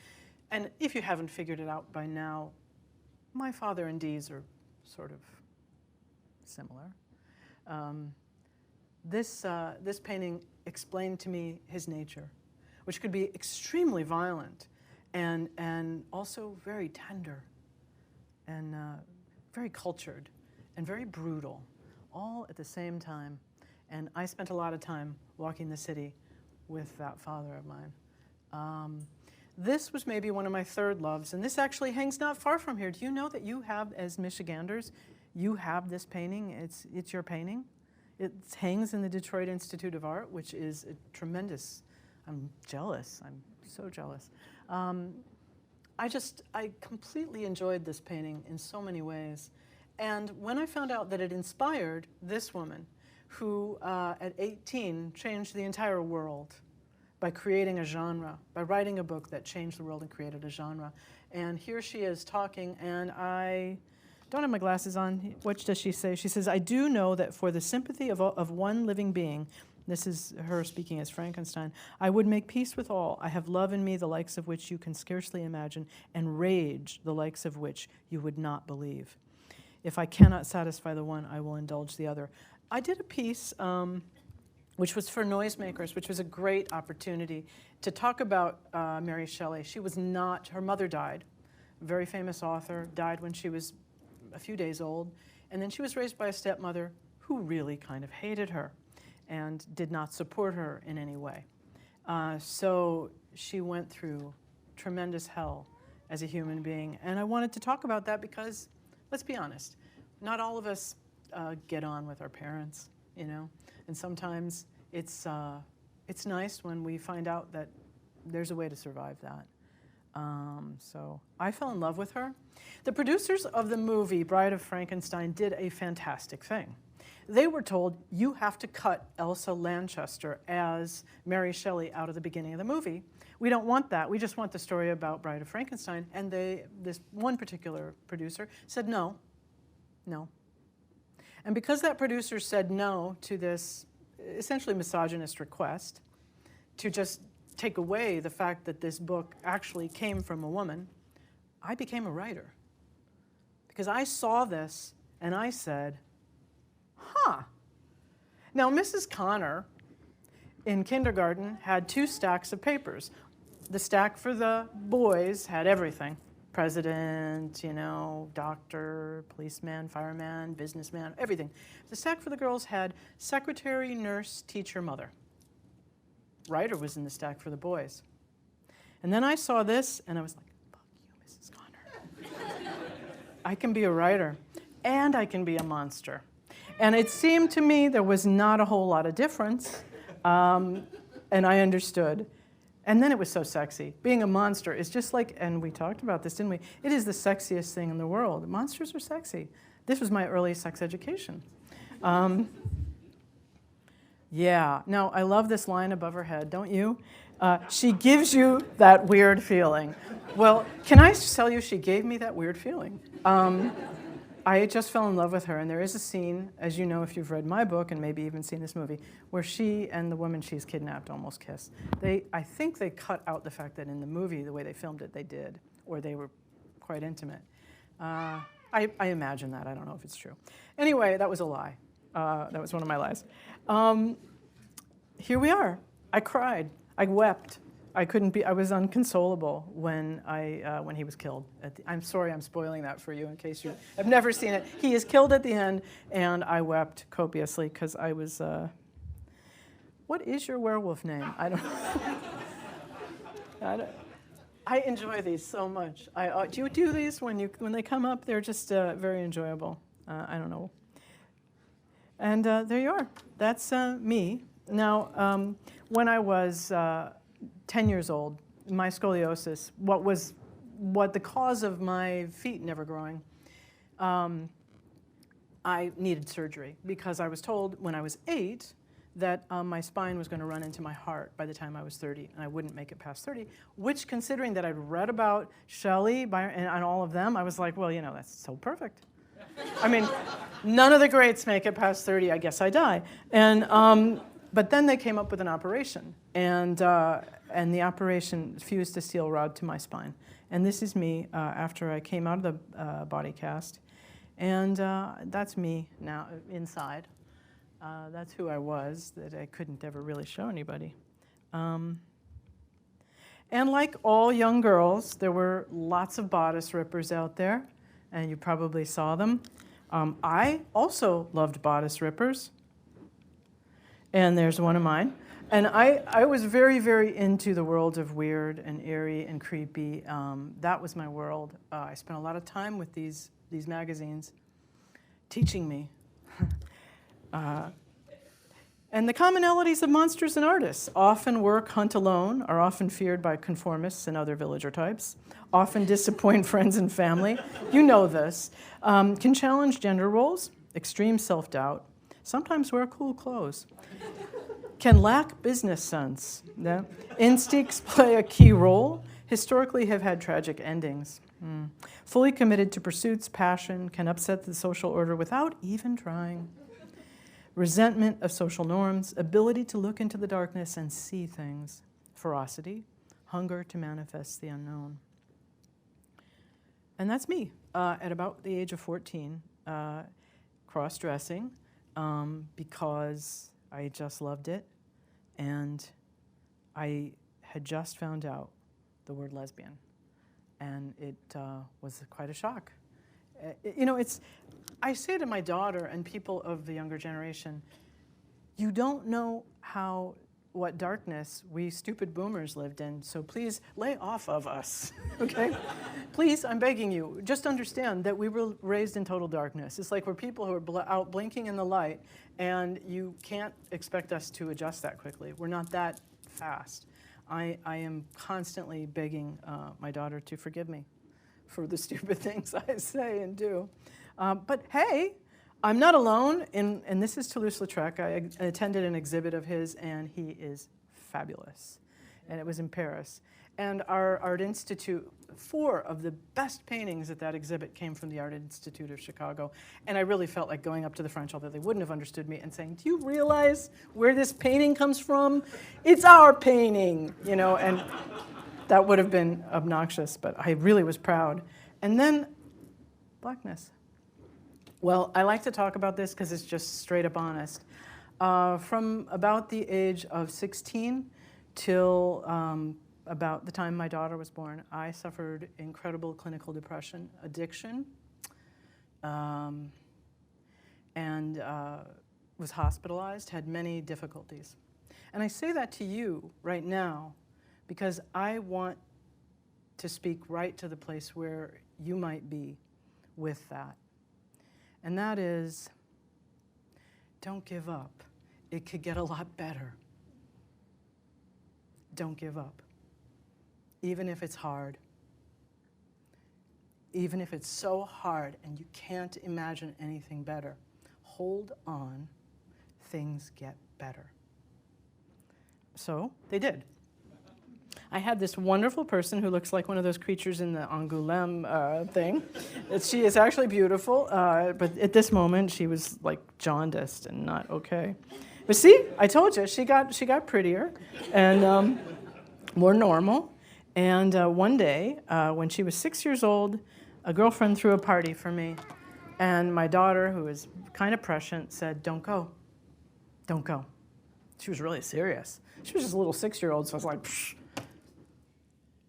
[SPEAKER 4] And if you haven't figured it out by now, my father and Dee's are sort of similar. This painting explained to me his nature, which could be extremely violent and also very tender and very cultured and very brutal, all at the same time. And I spent a lot of time walking the city with that father of mine. This was maybe one of my third loves, and this actually hangs not far from here. Do you know that you have, as Michiganders, you have this painting? It's your painting. It hangs in the Detroit Institute of Art, which is a tremendous, I'm jealous, I'm so jealous. I completely enjoyed this painting in so many ways. And when I found out that it inspired this woman, who at 18 changed the entire world by creating a genre, by writing a book that changed the world and created a genre. And here she is talking, and I don't have my glasses on. What does she say? She says, I do know that for the sympathy of one living being, this is her speaking as Frankenstein, I would make peace with all. I have love in me, the likes of which you can scarcely imagine, and rage, the likes of which you would not believe. If I cannot satisfy the one, I will indulge the other. I did a piece which was for noisemakers, which was a great opportunity to talk about Mary Shelley. She was not, her mother died, a very famous author, died when she was a few days old, and then she was raised by a stepmother who really kind of hated her and did not support her in any way. So she went through tremendous hell as a human being, and I wanted to talk about that because, let's be honest, not all of us get on with our parents, you know, and sometimes it's nice when we find out that there's a way to survive that. So I fell in love with her. The producers of the movie Bride of Frankenstein did a fantastic thing. They were told, you have to cut Elsa Lanchester as Mary Shelley out of the beginning of the movie. We don't want that. We just want the story about Bride of Frankenstein. And this one particular producer said no, no. And because that producer said no to this essentially misogynist request to just take away the fact that this book actually came from a woman, I became a writer. Because I saw this and I said, huh. Now, Mrs. Connor in kindergarten had 2 stacks of papers. The stack for the boys had everything. President, you know, doctor, policeman, fireman, businessman, everything. The stack for the girls had secretary, nurse, teacher, mother. Writer was in the stack for the boys. And then I saw this, and I was like, fuck you, Mrs. Connor. I can be a writer, and I can be a monster. And it seemed to me there was not a whole lot of difference, and I understood. And then it was so sexy. Being a monster is just like, and we talked about this, didn't we? It is the sexiest thing in the world. Monsters are sexy. This was my early sex education. Yeah, now I love this line above her head, don't you? She gives you that weird feeling. Well, can I tell you she gave me that weird feeling? I just fell in love with her, and there is a scene, as you know if you've read my book and maybe even seen this movie, where she and the woman she's kidnapped almost kiss. I think they cut out the fact that in the movie, the way they filmed it, they did, or they were quite intimate. I imagine that. I don't know if it's true. Anyway, that was a lie. That was one of my lies. Here we are. I cried. I wept. I was unconsolable when he was killed. I'm sorry I'm spoiling that for you in case you have never seen it. He is killed at the end, and I wept copiously because I was, what is your werewolf name? I don't I enjoy these so much. Do you do these when they come up? They're just very enjoyable. I don't know. And there you are. That's me. Now, when I was 10 years old, my scoliosis, what the cause of my feet never growing, I needed surgery because I was told when I was 8 that my spine was going to run into my heart by the time I was 30, and I wouldn't make it past 30, which, considering that I'd read about Shelley and all of them, I was like, well, that's so perfect. I mean, none of the greats make it past 30, I guess I die. But then they came up with an operation, and the operation fused a steel rod to my spine. And this is me after I came out of the body cast. And that's me now inside. That's who I was, that I couldn't ever really show anybody. And like all young girls, there were lots of bodice rippers out there, and you probably saw them. I also loved bodice rippers. And there's one of mine. And I was very, very into the world of weird and eerie and creepy. That was my world. I spent a lot of time with these magazines teaching me. And the commonalities of monsters and artists: often work, hunt alone, are often feared by conformists and other villager types, often disappoint friends and family. You know this. Can challenge gender roles, extreme self-doubt, sometimes wear cool clothes. Can lack business sense. Yeah. Instincts play a key role, historically have had tragic endings. Fully committed to pursuits, passion, can upset the social order without even trying. Resentment of social norms, ability to look into the darkness and see things. Ferocity, hunger to manifest the unknown. And that's me at about the age of 14, cross-dressing because I just loved it, and I had just found out the word lesbian, and it was quite a shock. I say to my daughter and people of the younger generation, you don't know what darkness we stupid boomers lived in, so please lay off of us, okay? Please, I'm begging you, just understand that we were raised in total darkness. It's like we're people who are out blinking in the light, and you can't expect us to adjust that quickly. We're not that fast. I am constantly begging my daughter to forgive me for the stupid things I say and do. But hey, I'm not alone, and this is Toulouse-Lautrec. I attended an exhibit of his, and he is fabulous. And it was in Paris. And our Art Institute, 4 of the best paintings at that exhibit came from the Art Institute of Chicago. And I really felt like going up to the French, although they wouldn't have understood me, and saying, do you realize where this painting comes from? It's our painting, and that would have been obnoxious, but I really was proud. And then blackness. Well, I like to talk about this because it's just straight up honest. From about the age of 16 till about the time my daughter was born, I suffered incredible clinical depression, addiction, and was hospitalized, had many difficulties. And I say that to you right now because I want to speak right to the place where you might be with that. And that is, don't give up. It could get a lot better. Don't give up. Even if it's hard. Even if it's so hard and you can't imagine anything better. Hold on. Things get better. So they did. I had this wonderful person who looks like one of those creatures in the Angoulême thing. She is actually beautiful, but at this moment she was like jaundiced and not okay. But see, I told you, she got prettier and more normal. And one day, when she was 6 years old, a girlfriend threw a party for me. And my daughter, who is kind of prescient, said, "Don't go. Don't go." She was really serious. She was just a little 6-year-old, so I was like, psh.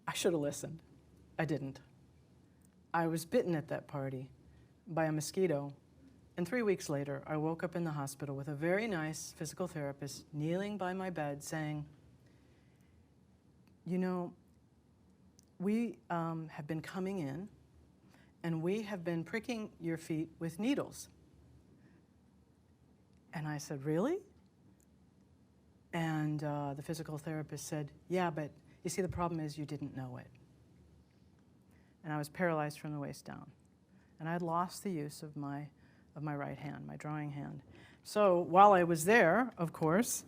[SPEAKER 4] I should have listened. I didn't. I was bitten at that party by a mosquito. And 3 weeks later, I woke up in the hospital with a very nice physical therapist kneeling by my bed saying, "You know, we have been coming in and we have been pricking your feet with needles." And I said, "Really?" And the physical therapist said, "Yeah, but you see, the problem is you didn't know it." And I was paralyzed from the waist down. And I had lost the use of my right hand, my drawing hand. So while I was there, of course,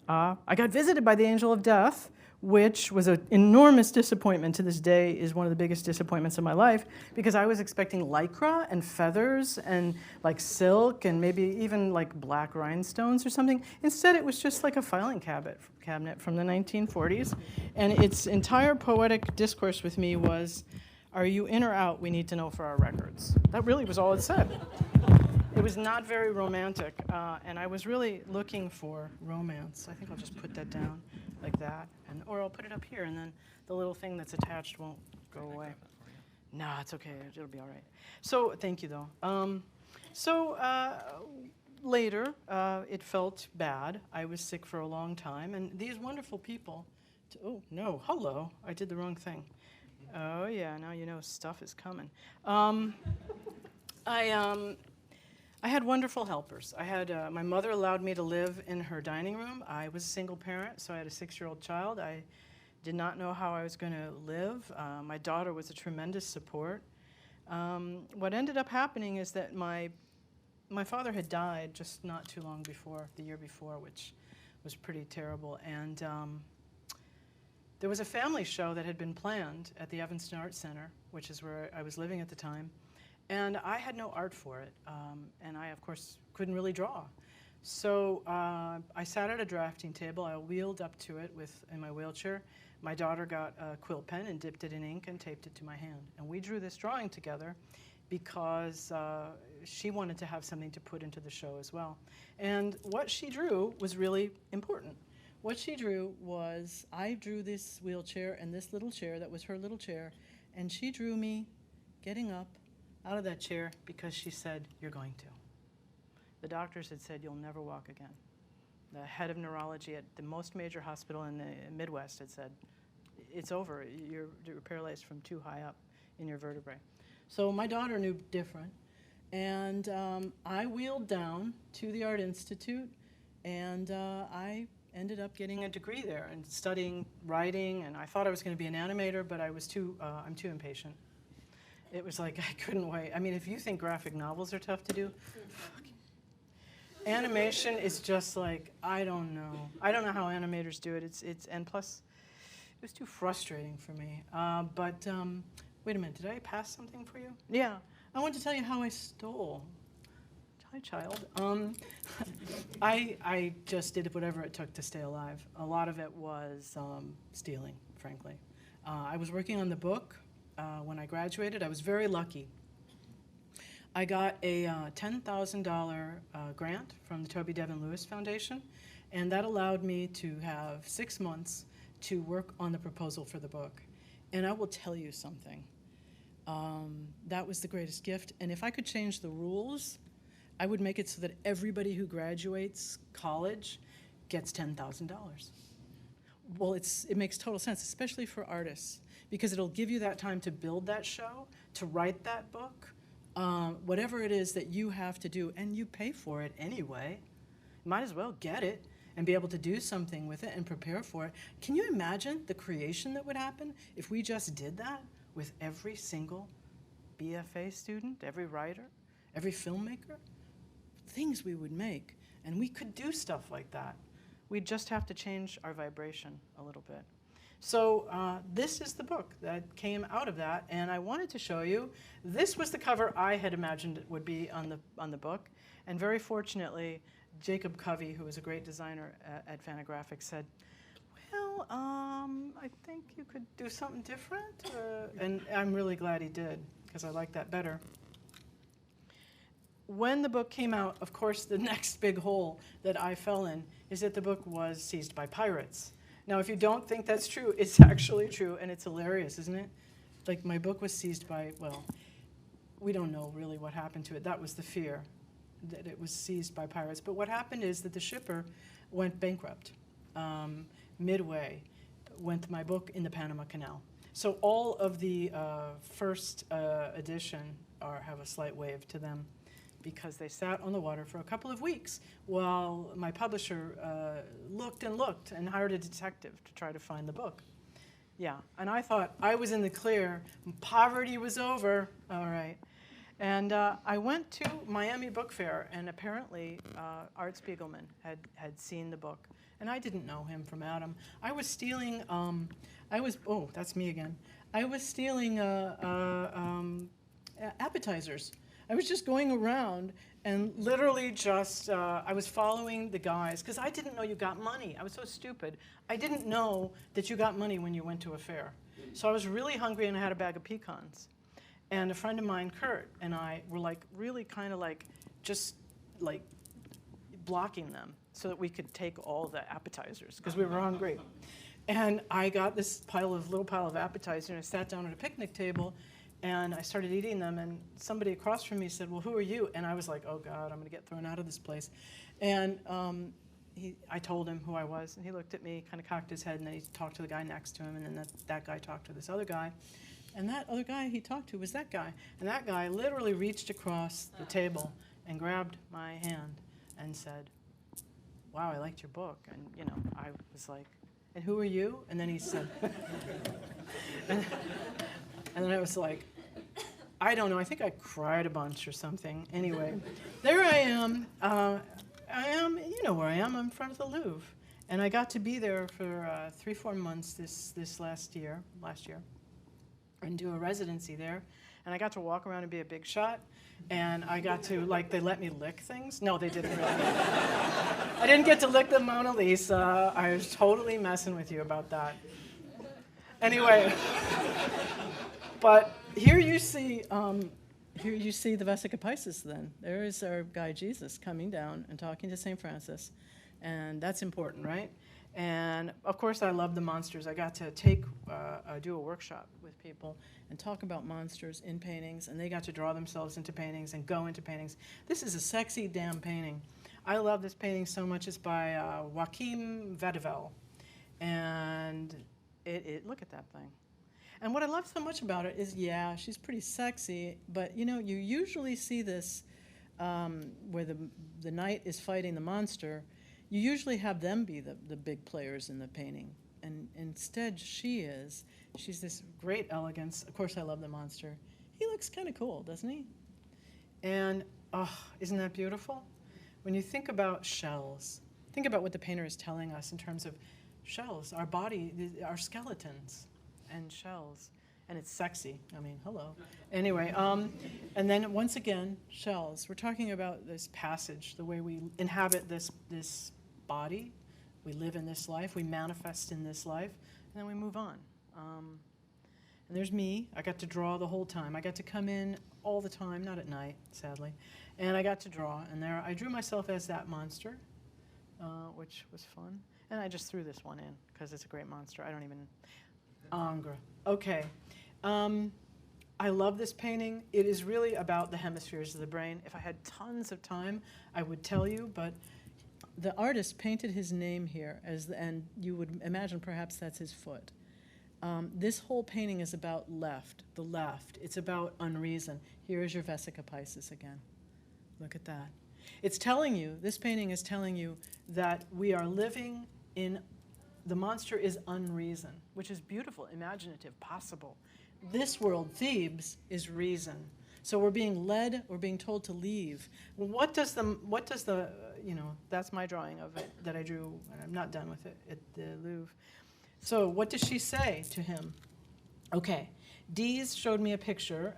[SPEAKER 4] I got visited by the angel of death, which was an enormous disappointment. To this day is one of the biggest disappointments of my life, because I was expecting lycra and feathers and like silk and maybe even like black rhinestones or something. Instead, it was just like a filing cabinet from the 1940s. And its entire poetic discourse with me was, "Are you in or out? We need to know for our records." That really was all it said. It was not very romantic, and I was really looking for romance. I think I'll just put that down like that, or I'll put it up here, and then the little thing that's attached won't go away. No, it's okay. It'll be all right. So thank you, though. Later, it felt bad. I was sick for a long time, and these wonderful people. Oh no! Hello, I did the wrong thing. Oh yeah, now you know stuff is coming. I had wonderful helpers. I had my mother allowed me to live in her dining room. I was a single parent, so I had a 6-year-old child. I did not know how I was going to live. My daughter was a tremendous support. What ended up happening is that my father had died just not too long before, the year before, which was pretty terrible. And there was a family show that had been planned at the Evanston Art Center, which is where I was living at the time. And I had no art for it, and I, of course, couldn't really draw. So I sat at a drafting table. I wheeled up to it in my wheelchair. My daughter got a quill pen and dipped it in ink and taped it to my hand. And we drew this drawing together because she wanted to have something to put into the show as well. And what she drew was really important. What she drew was, I drew this wheelchair and this little chair that was her little chair, and she drew me getting up out of that chair because she said, "You're going to." The doctors had said, "You'll never walk again." The head of neurology at the most major hospital in the Midwest had said, "It's over. You're paralyzed from too high up in your vertebrae." So my daughter knew different. And I wheeled down to the Art Institute, and I ended up getting a degree there and studying writing. And I thought I was going to be an animator, but I'm too impatient. It was like I couldn't wait. I mean, if you think graphic novels are tough to do, animation is just like, I don't know. I don't know how animators do it. And plus, it was too frustrating for me. Wait a minute, did I pass something for you? Yeah, I want to tell you how I stole. Hi, child. I just did whatever it took to stay alive. A lot of it was stealing, frankly. I was working on the book. When I graduated, I was very lucky. I got a $10,000 grant from the Toby Devin Lewis Foundation, and that allowed me to have 6 months to work on the proposal for the book. And I will tell you something. That was the greatest gift. And if I could change the rules, I would make it so that everybody who graduates college gets $10,000. Well, it makes total sense, especially for artists, because it'll give you that time to build that show, to write that book, whatever it is that you have to do, and you pay for it anyway. Might as well get it and be able to do something with it and prepare for it. Can you imagine the creation that would happen if we just did that with every single BFA student, every writer, every filmmaker? Things we would make, and we could do stuff like that. We just have to change our vibration a little bit. So this is the book that came out of that, and I wanted to show you. This was the cover I had imagined it would be on the book, and very fortunately, Jacob Covey, who is a great designer at Fantagraphics, said, well, I think you could do something different, and I'm really glad he did, because I like that better. When the book came out, of course, the next big hole that I fell in is that the book was seized by pirates. Now, if you don't think that's true, it's actually true, and it's hilarious, isn't it? Like, my book was seized by, well, we don't know really what happened to it. That was the fear, that it was seized by pirates. But what happened is that the shipper went bankrupt midway, went my book in the Panama Canal. So all of the first edition have a slight wave to them, because they sat on the water for a couple of weeks while my publisher looked and hired a detective to try to find the book. Yeah, and I thought I was in the clear. Poverty was over. All right. And I went to Miami Book Fair, and apparently Art Spiegelman had seen the book. And I didn't know him from Adam. I was stealing, oh, that's me again. I was stealing appetizers. I was just going around and literally just, I was following the guys, because I didn't know you got money. I was so stupid. I didn't know that you got money when you went to a fair. So I was really hungry, and I had a bag of pecans. And a friend of mine, Kurt, and I were like really kind of like just like blocking them so that we could take all the appetizers, because we were hungry. And I got this little pile of appetizers, and I sat down at a picnic table, and I started eating them, and somebody across from me said, well, who are you? And I was like, oh, God, I'm going to get thrown out of this place. And I told him who I was, and he looked at me, kind of cocked his head, and then he talked to the guy next to him, and then that guy talked to this other guy. And that other guy he talked to was that guy. And that guy literally reached across the table and grabbed my hand and said, wow, I liked your book. And, you know, I was like, and who are you? And then he said, and then I was like, I don't know, I think I cried a bunch or something. Anyway, there I am. You know where I am, I'm in front of the Louvre. And I got to be there for 3-4 months this last year, and do a residency there. And I got to walk around and be a big shot. And I got to, like, they let me lick things. No, they didn't really. I didn't get to lick the Mona Lisa. I was totally messing with you about that. Anyway, but here you see the Vesica Piscis then. There is our guy Jesus coming down and talking to St. Francis. And that's important, right? And of course, I love the monsters. I got to do a workshop with people and talk about monsters in paintings, and they got to draw themselves into paintings and go into paintings. This is a sexy damn painting. I love this painting so much. It's by Joachim Vadevel, and look at that thing. And what I love so much about it is, yeah, she's pretty sexy, but you know, you usually see this where the knight is fighting the monster. You usually have them be the big players in the painting. And instead, she's this great elegance. Of course, I love the monster. He looks kind of cool, doesn't he? And, oh, isn't that beautiful? When you think about shells, think about what the painter is telling us in terms of shells, our body, our skeletons and shells. And it's sexy. I mean, hello. Anyway, and then once again, shells. We're talking about this passage, the way we inhabit this body. We live in this life. We manifest in this life. And then we move on. And there's me. I got to draw the whole time. I got to come in all the time, not at night, sadly. And I got to draw. And there I drew myself as that monster, which was fun. And I just threw this one in because it's a great monster. I don't even... Angre. Okay. I love this painting. It is really about the hemispheres of the brain. If I had tons of time, I would tell you, but the artist painted his name here, and you would imagine perhaps that's his foot. This whole painting is about the left. It's about unreason. Here is your Vesica Piscis again. Look at that. It's telling you, this painting is telling you that we are living in, the monster is unreason, which is beautiful, imaginative, possible. This world, Thebes, is reason. So we're being led, we're being told to leave. What does the, you know, that's my drawing of it that I drew, and I'm not done with it, at the Louvre. So what does she say to him? Okay, Dee's showed me a picture,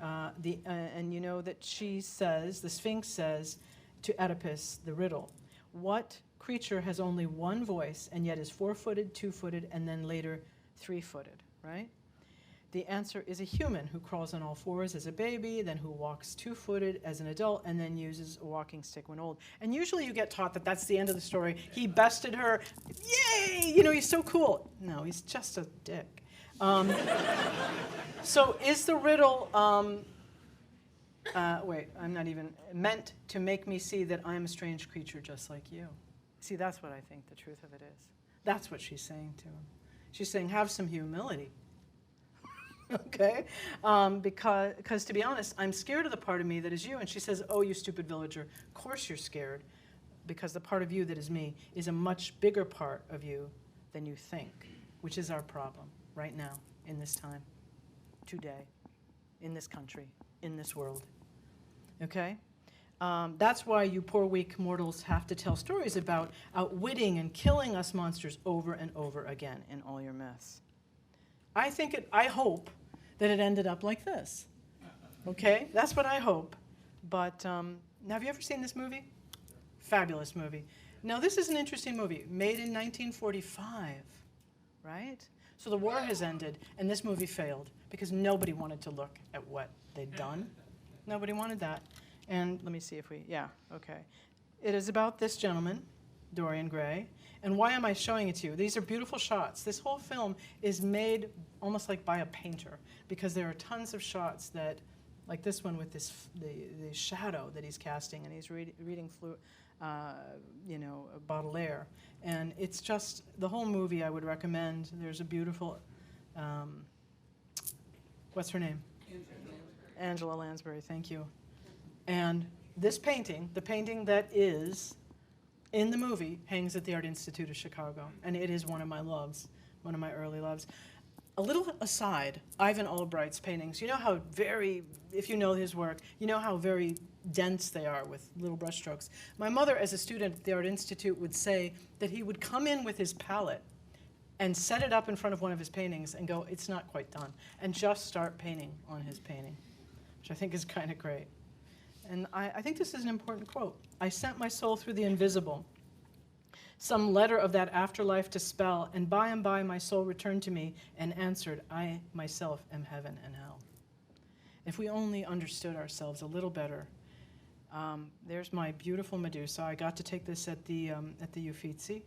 [SPEAKER 4] and you know that she says, the Sphinx says to Oedipus, the riddle, what creature has only one voice and yet is 4-footed, 2-footed, and then later 3-footed, right? The answer is a human who crawls on all fours as a baby, then who walks 2-footed as an adult, and then uses a walking stick when old. And usually you get taught that that's the end of the story. He bested her. Yay! You know, he's so cool. No, he's just a dick. So is the riddle, wait, I'm not even, meant to make me see that I'm a strange creature just like you? See, that's what I think the truth of it is. That's what she's saying to him. She's saying, have some humility. Okay? Because to be honest, I'm scared of the part of me that is you. And she says, oh, you stupid villager, of course you're scared, because the part of you that is me is a much bigger part of you than you think, which is our problem right now, in this time, today, in this country, in this world. Okay? That's why you poor weak mortals have to tell stories about outwitting and killing us monsters over and over again in all your myths. I hope that it ended up like this. Okay? That's what I hope. But now, have you ever seen this movie? Fabulous movie. Now, this is an interesting movie, made in 1945, right? So the war has ended, and this movie failed because nobody wanted to look at what they'd done. Nobody wanted that. And let me see if yeah, okay. It is about this gentleman, Dorian Gray. And why am I showing it to you? These are beautiful shots. This whole film is made almost like by a painter, because there are tons of shots that, like this one with the shadow that he's casting, and he's reading Baudelaire. And it's just, the whole movie I would recommend. There's a beautiful, what's her name? Angela Lansbury, thank you. And this painting, the painting that is in the movie, hangs at the Art Institute of Chicago. And it is one of my loves, one of my early loves. A little aside, Ivan Albright's paintings, you know how if you know his work, you know how very dense they are with little brush strokes. My mother, as a student at the Art Institute, would say that he would come in with his palette and set it up in front of one of his paintings and go, it's not quite done, and just start painting on his painting, which I think is kind of great. And I think this is an important quote. I sent my soul through the invisible, some letter of that afterlife to spell, and by my soul returned to me and answered, I myself am heaven and hell. If we only understood ourselves a little better. There's my beautiful Medusa. I got to take this at the Uffizi,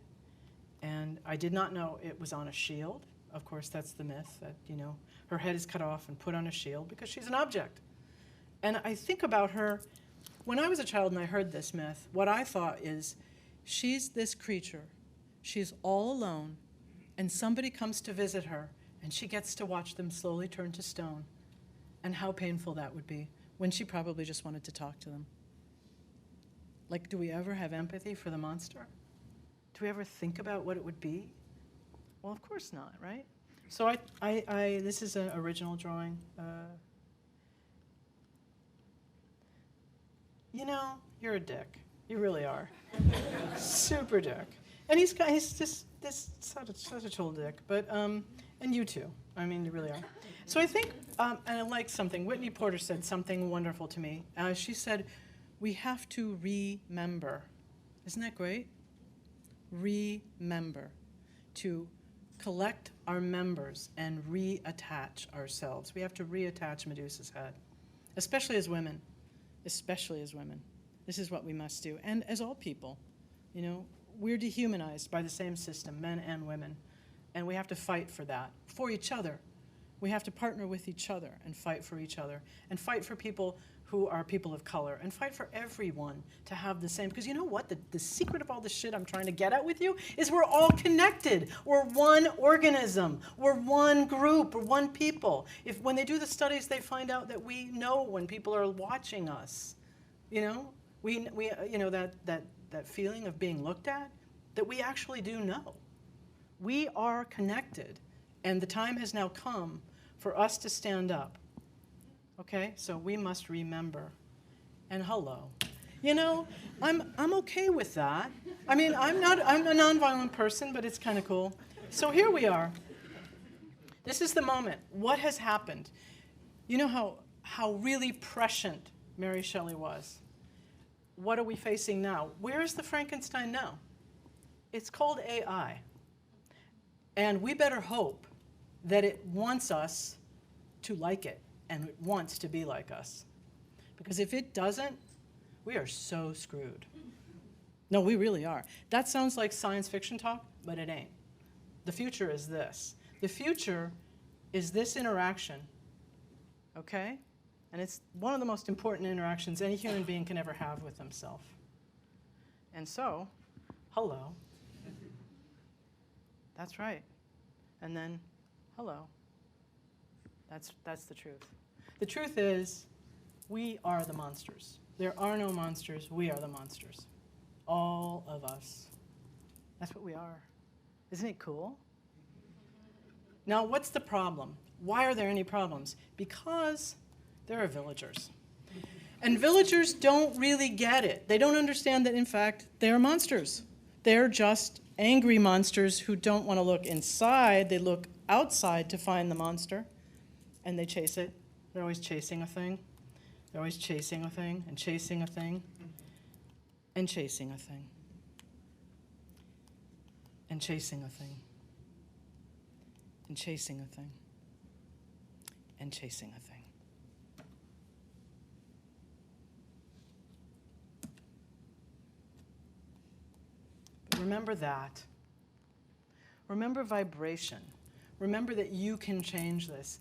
[SPEAKER 4] and I did not know it was on a shield. Of course, that's the myth, that, you know, her head is cut off and put on a shield because she's an object. And I think about her, when I was a child and I heard this myth, what I thought is, she's this creature, she's all alone, and somebody comes to visit her, and she gets to watch them slowly turn to stone. And how painful that would be, when she probably just wanted to talk to them. Like, do we ever have empathy for the monster? Do we ever think about what it would be? Well, of course not, right? So this is an original drawing. You know, you're a dick. You really are. Super dick. And he's just such a total dick. But, and you too. I mean, you really are. So I think, and I like something, Whitney Porter said something wonderful to me. She said, we have to remember. Isn't that great? Remember. To collect our members and reattach ourselves. We have to reattach Medusa's head, especially as women. Especially as women. This is what we must do. And as all people, you know, we're dehumanized by the same system, men and women. And we have to fight for that, for each other. We have to partner with each other and fight for each other. And fight for people who are people of color. And fight for everyone to have the same. Because you know what? The secret of all this shit I'm trying to get at with you is we're all connected. We're one organism. We're one group. We're one people. When they do the studies, they find out that we know when people are watching us. You know? We you know, that feeling of being looked at, that we actually do know. We are connected. And the time has now come for us to stand up. Okay? So we must remember. And hello. You know, I'm okay with that. I mean, I'm a nonviolent person, but it's kind of cool. So here we are. This is the moment. What has happened? You know how really prescient Mary Shelley was. What are we facing now? Where is the Frankenstein now? It's called AI. And we better hope that it wants us to like it and it wants to be like us. Because if it doesn't, we are so screwed. No, we really are. That sounds like science fiction talk, but it ain't. The future is this. The future is this interaction, okay? And it's one of the most important interactions any human being can ever have with himself. And so, hello. That's right. And then, hello. That's the truth. The truth is, we are the monsters. There are no monsters. We are the monsters. All of us. That's what we are. Isn't it cool? Now, what's the problem? Why are there any problems? Because there are villagers. And villagers don't really get it. They don't understand that, in fact, they're monsters. They're just angry monsters who don't want to look inside. They look outside to find the monster, and they chase it. They're always chasing a thing. They're always chasing a thing, and chasing a thing, and chasing a thing, and chasing a thing, and chasing a thing, and chasing a thing. Remember that. Remember vibration. Remember that you can change this.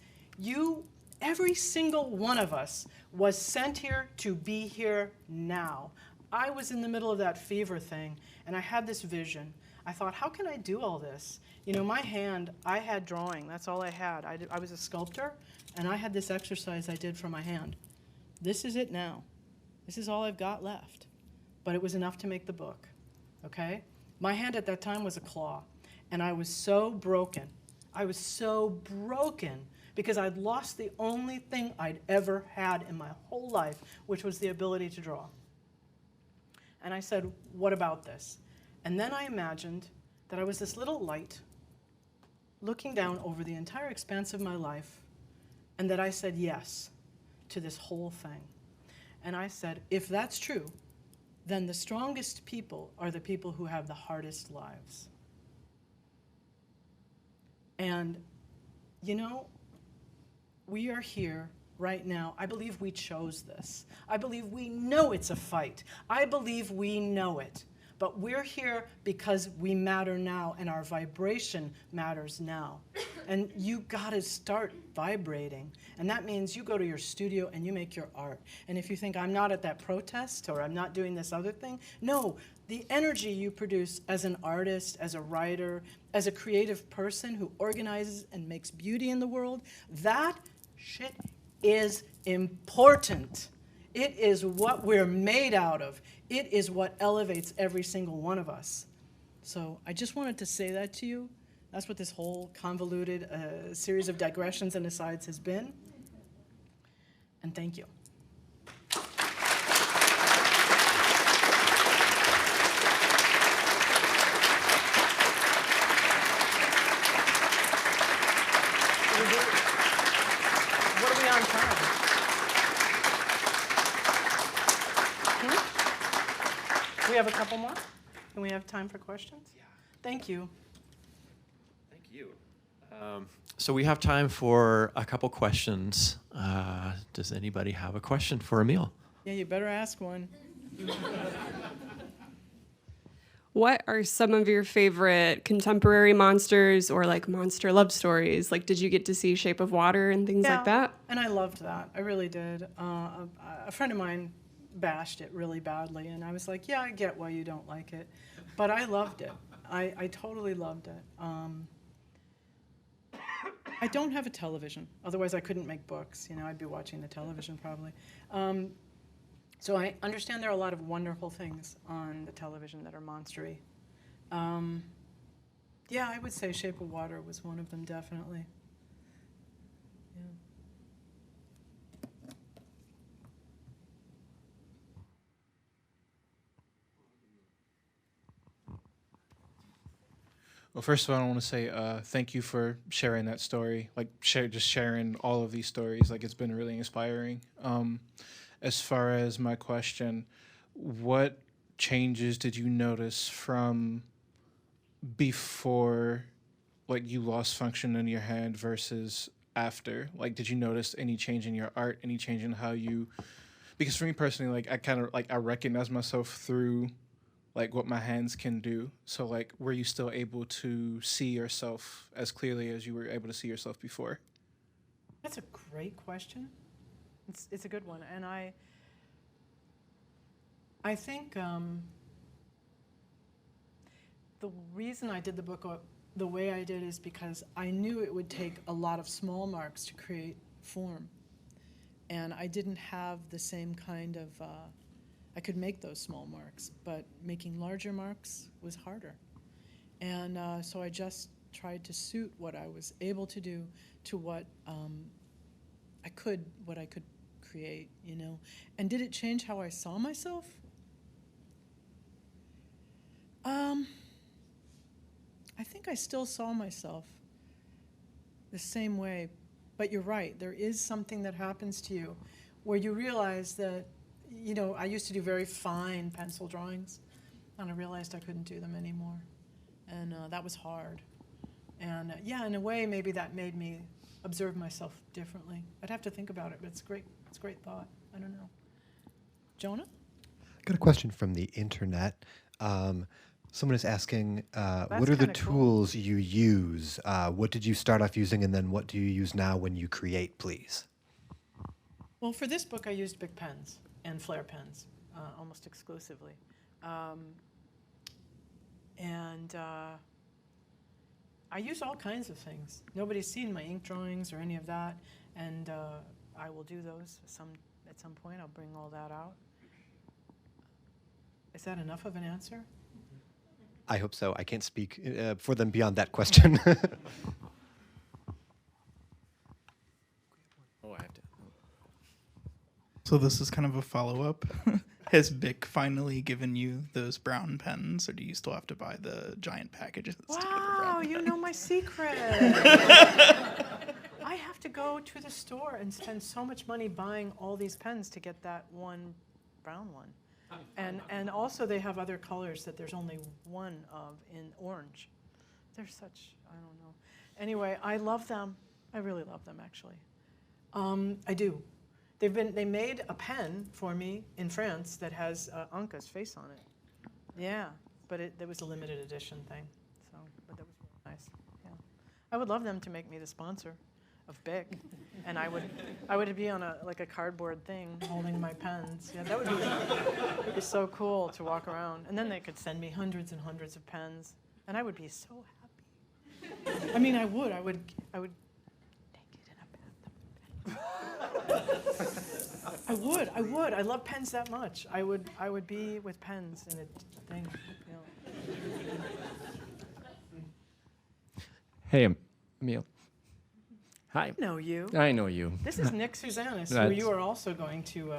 [SPEAKER 4] Every single one of us was sent here to be here now. I was in the middle of that fever thing, and I had this vision. I thought, how can I do all this? You know, my hand, I had drawing. That's all I had. I was a sculptor, and I had this exercise I did for my hand. This is it now. This is all I've got left. But it was enough to make the book, okay? My hand at that time was a claw, and I was so broken. I was so broken because I'd lost the only thing I'd ever had in my whole life, which was the ability to draw. And I said, what about this? And then I imagined that I was this little light looking down over the entire expanse of my life, and that I said yes to this whole thing. And I said, if that's true, then the strongest people are the people who have the hardest lives. And, you know, we are here right now. I believe we chose this. I believe we know it's a fight. I believe we know it. But we're here because we matter now, and our vibration matters now. And you gotta start vibrating. And that means you go to your studio and you make your art. And if you think, I'm not at that protest, or I'm not doing this other thing, no, the energy you produce as an artist, as a writer, as a creative person who organizes and makes beauty in the world, that shit is important. It is what we're made out of. It is what elevates every single one of us. So I just wanted to say that to you. That's what this whole convoluted series of digressions and asides has been. And thank you. What are we on time? We have a couple more? And we have time for questions? Yeah. Thank you.
[SPEAKER 1] Thank you. So we have time for a couple questions. Does anybody have a question for Emil?
[SPEAKER 4] Yeah, you better ask one.
[SPEAKER 5] What are some of your favorite contemporary monsters or like monster love stories? Like, did you get to see Shape of Water and things like that?
[SPEAKER 4] And I loved that. I really did. A friend of mine bashed it really badly, and I was like, yeah, I get why you don't like it. But I loved it. I totally loved it. I don't have a television. Otherwise, I couldn't make books. You know, I'd be watching the television probably. So I understand there are a lot of wonderful things on the television that are monstery. Yeah, I would say Shape of Water was one of them, definitely. Yeah.
[SPEAKER 6] Well, first of all, I want to say thank you for sharing that story. Like, just sharing all of these stories. Like, it's been really inspiring. As far as my question, what changes did you notice from before, like, you lost function in your hand versus after? Like, did you notice any change in your art? Any change in how you? Because for me personally, like, I kind of like I recognize myself through like what my hands can do. So like, were you still able to see yourself as clearly as you were able to see yourself before?
[SPEAKER 4] That's a great question. It's a good one, and I think the reason I did the book the way I did is because I knew it would take a lot of small marks to create form, and I didn't have the same kind of I could make those small marks, but making larger marks was harder. And so I just tried to suit what I was able to do to what I could create, you know. And did it change how I saw myself? I think I still saw myself the same way, but you're right. There is something that happens to you where you realize that, you know, I used to do very fine pencil drawings, and I realized I couldn't do them anymore. And that was hard. And yeah, in a way, maybe that made me observe myself differently. I'd have to think about it, but it's great. It's a great thought. I don't know. Jonah?
[SPEAKER 7] Got a question from the internet. Someone is asking, what are the
[SPEAKER 4] kinda cool.
[SPEAKER 7] tools you use? What did you start off using, and then what do you use now when you create, please?
[SPEAKER 4] Well, for this book, I used big pens and flare pens almost exclusively. I use all kinds of things. Nobody's seen my ink drawings or any of that, and I will do those at some point. I'll bring all that out. Is that enough of an answer?
[SPEAKER 7] I hope so. I can't speak for them beyond that question.
[SPEAKER 1] Oh, I have to.
[SPEAKER 8] So this is kind of a follow-up. Has Bic finally given you those brown pens, or do you still have to buy the giant packages? to get the
[SPEAKER 4] Wow,
[SPEAKER 8] brown
[SPEAKER 4] you
[SPEAKER 8] pen?
[SPEAKER 4] know my secret. I have to go to the store and spend so much money buying all these pens to get that one brown one. And also they have other colors that there's only one of in orange. They're such, I don't know. Anyway, I love them. I really love them, actually. I do. They made a pen for me in France that has Anka's face on it. Yeah, but it was a limited edition thing. So, but that was really nice. Yeah, I would love them to make me the sponsor of Bic, and I would be on a cardboard thing holding my pens. Yeah, that would be so cool to walk around. And then they could send me hundreds and hundreds of pens, and I would be so happy. I mean, I would naked in a bath. I would. I love pens that much. I would be with pens in a thing. You know.
[SPEAKER 9] Hey, Emil. Hi.
[SPEAKER 4] I know you.
[SPEAKER 9] I know you.
[SPEAKER 4] This is Nick Suzanis, who
[SPEAKER 9] That's-
[SPEAKER 4] you are also going to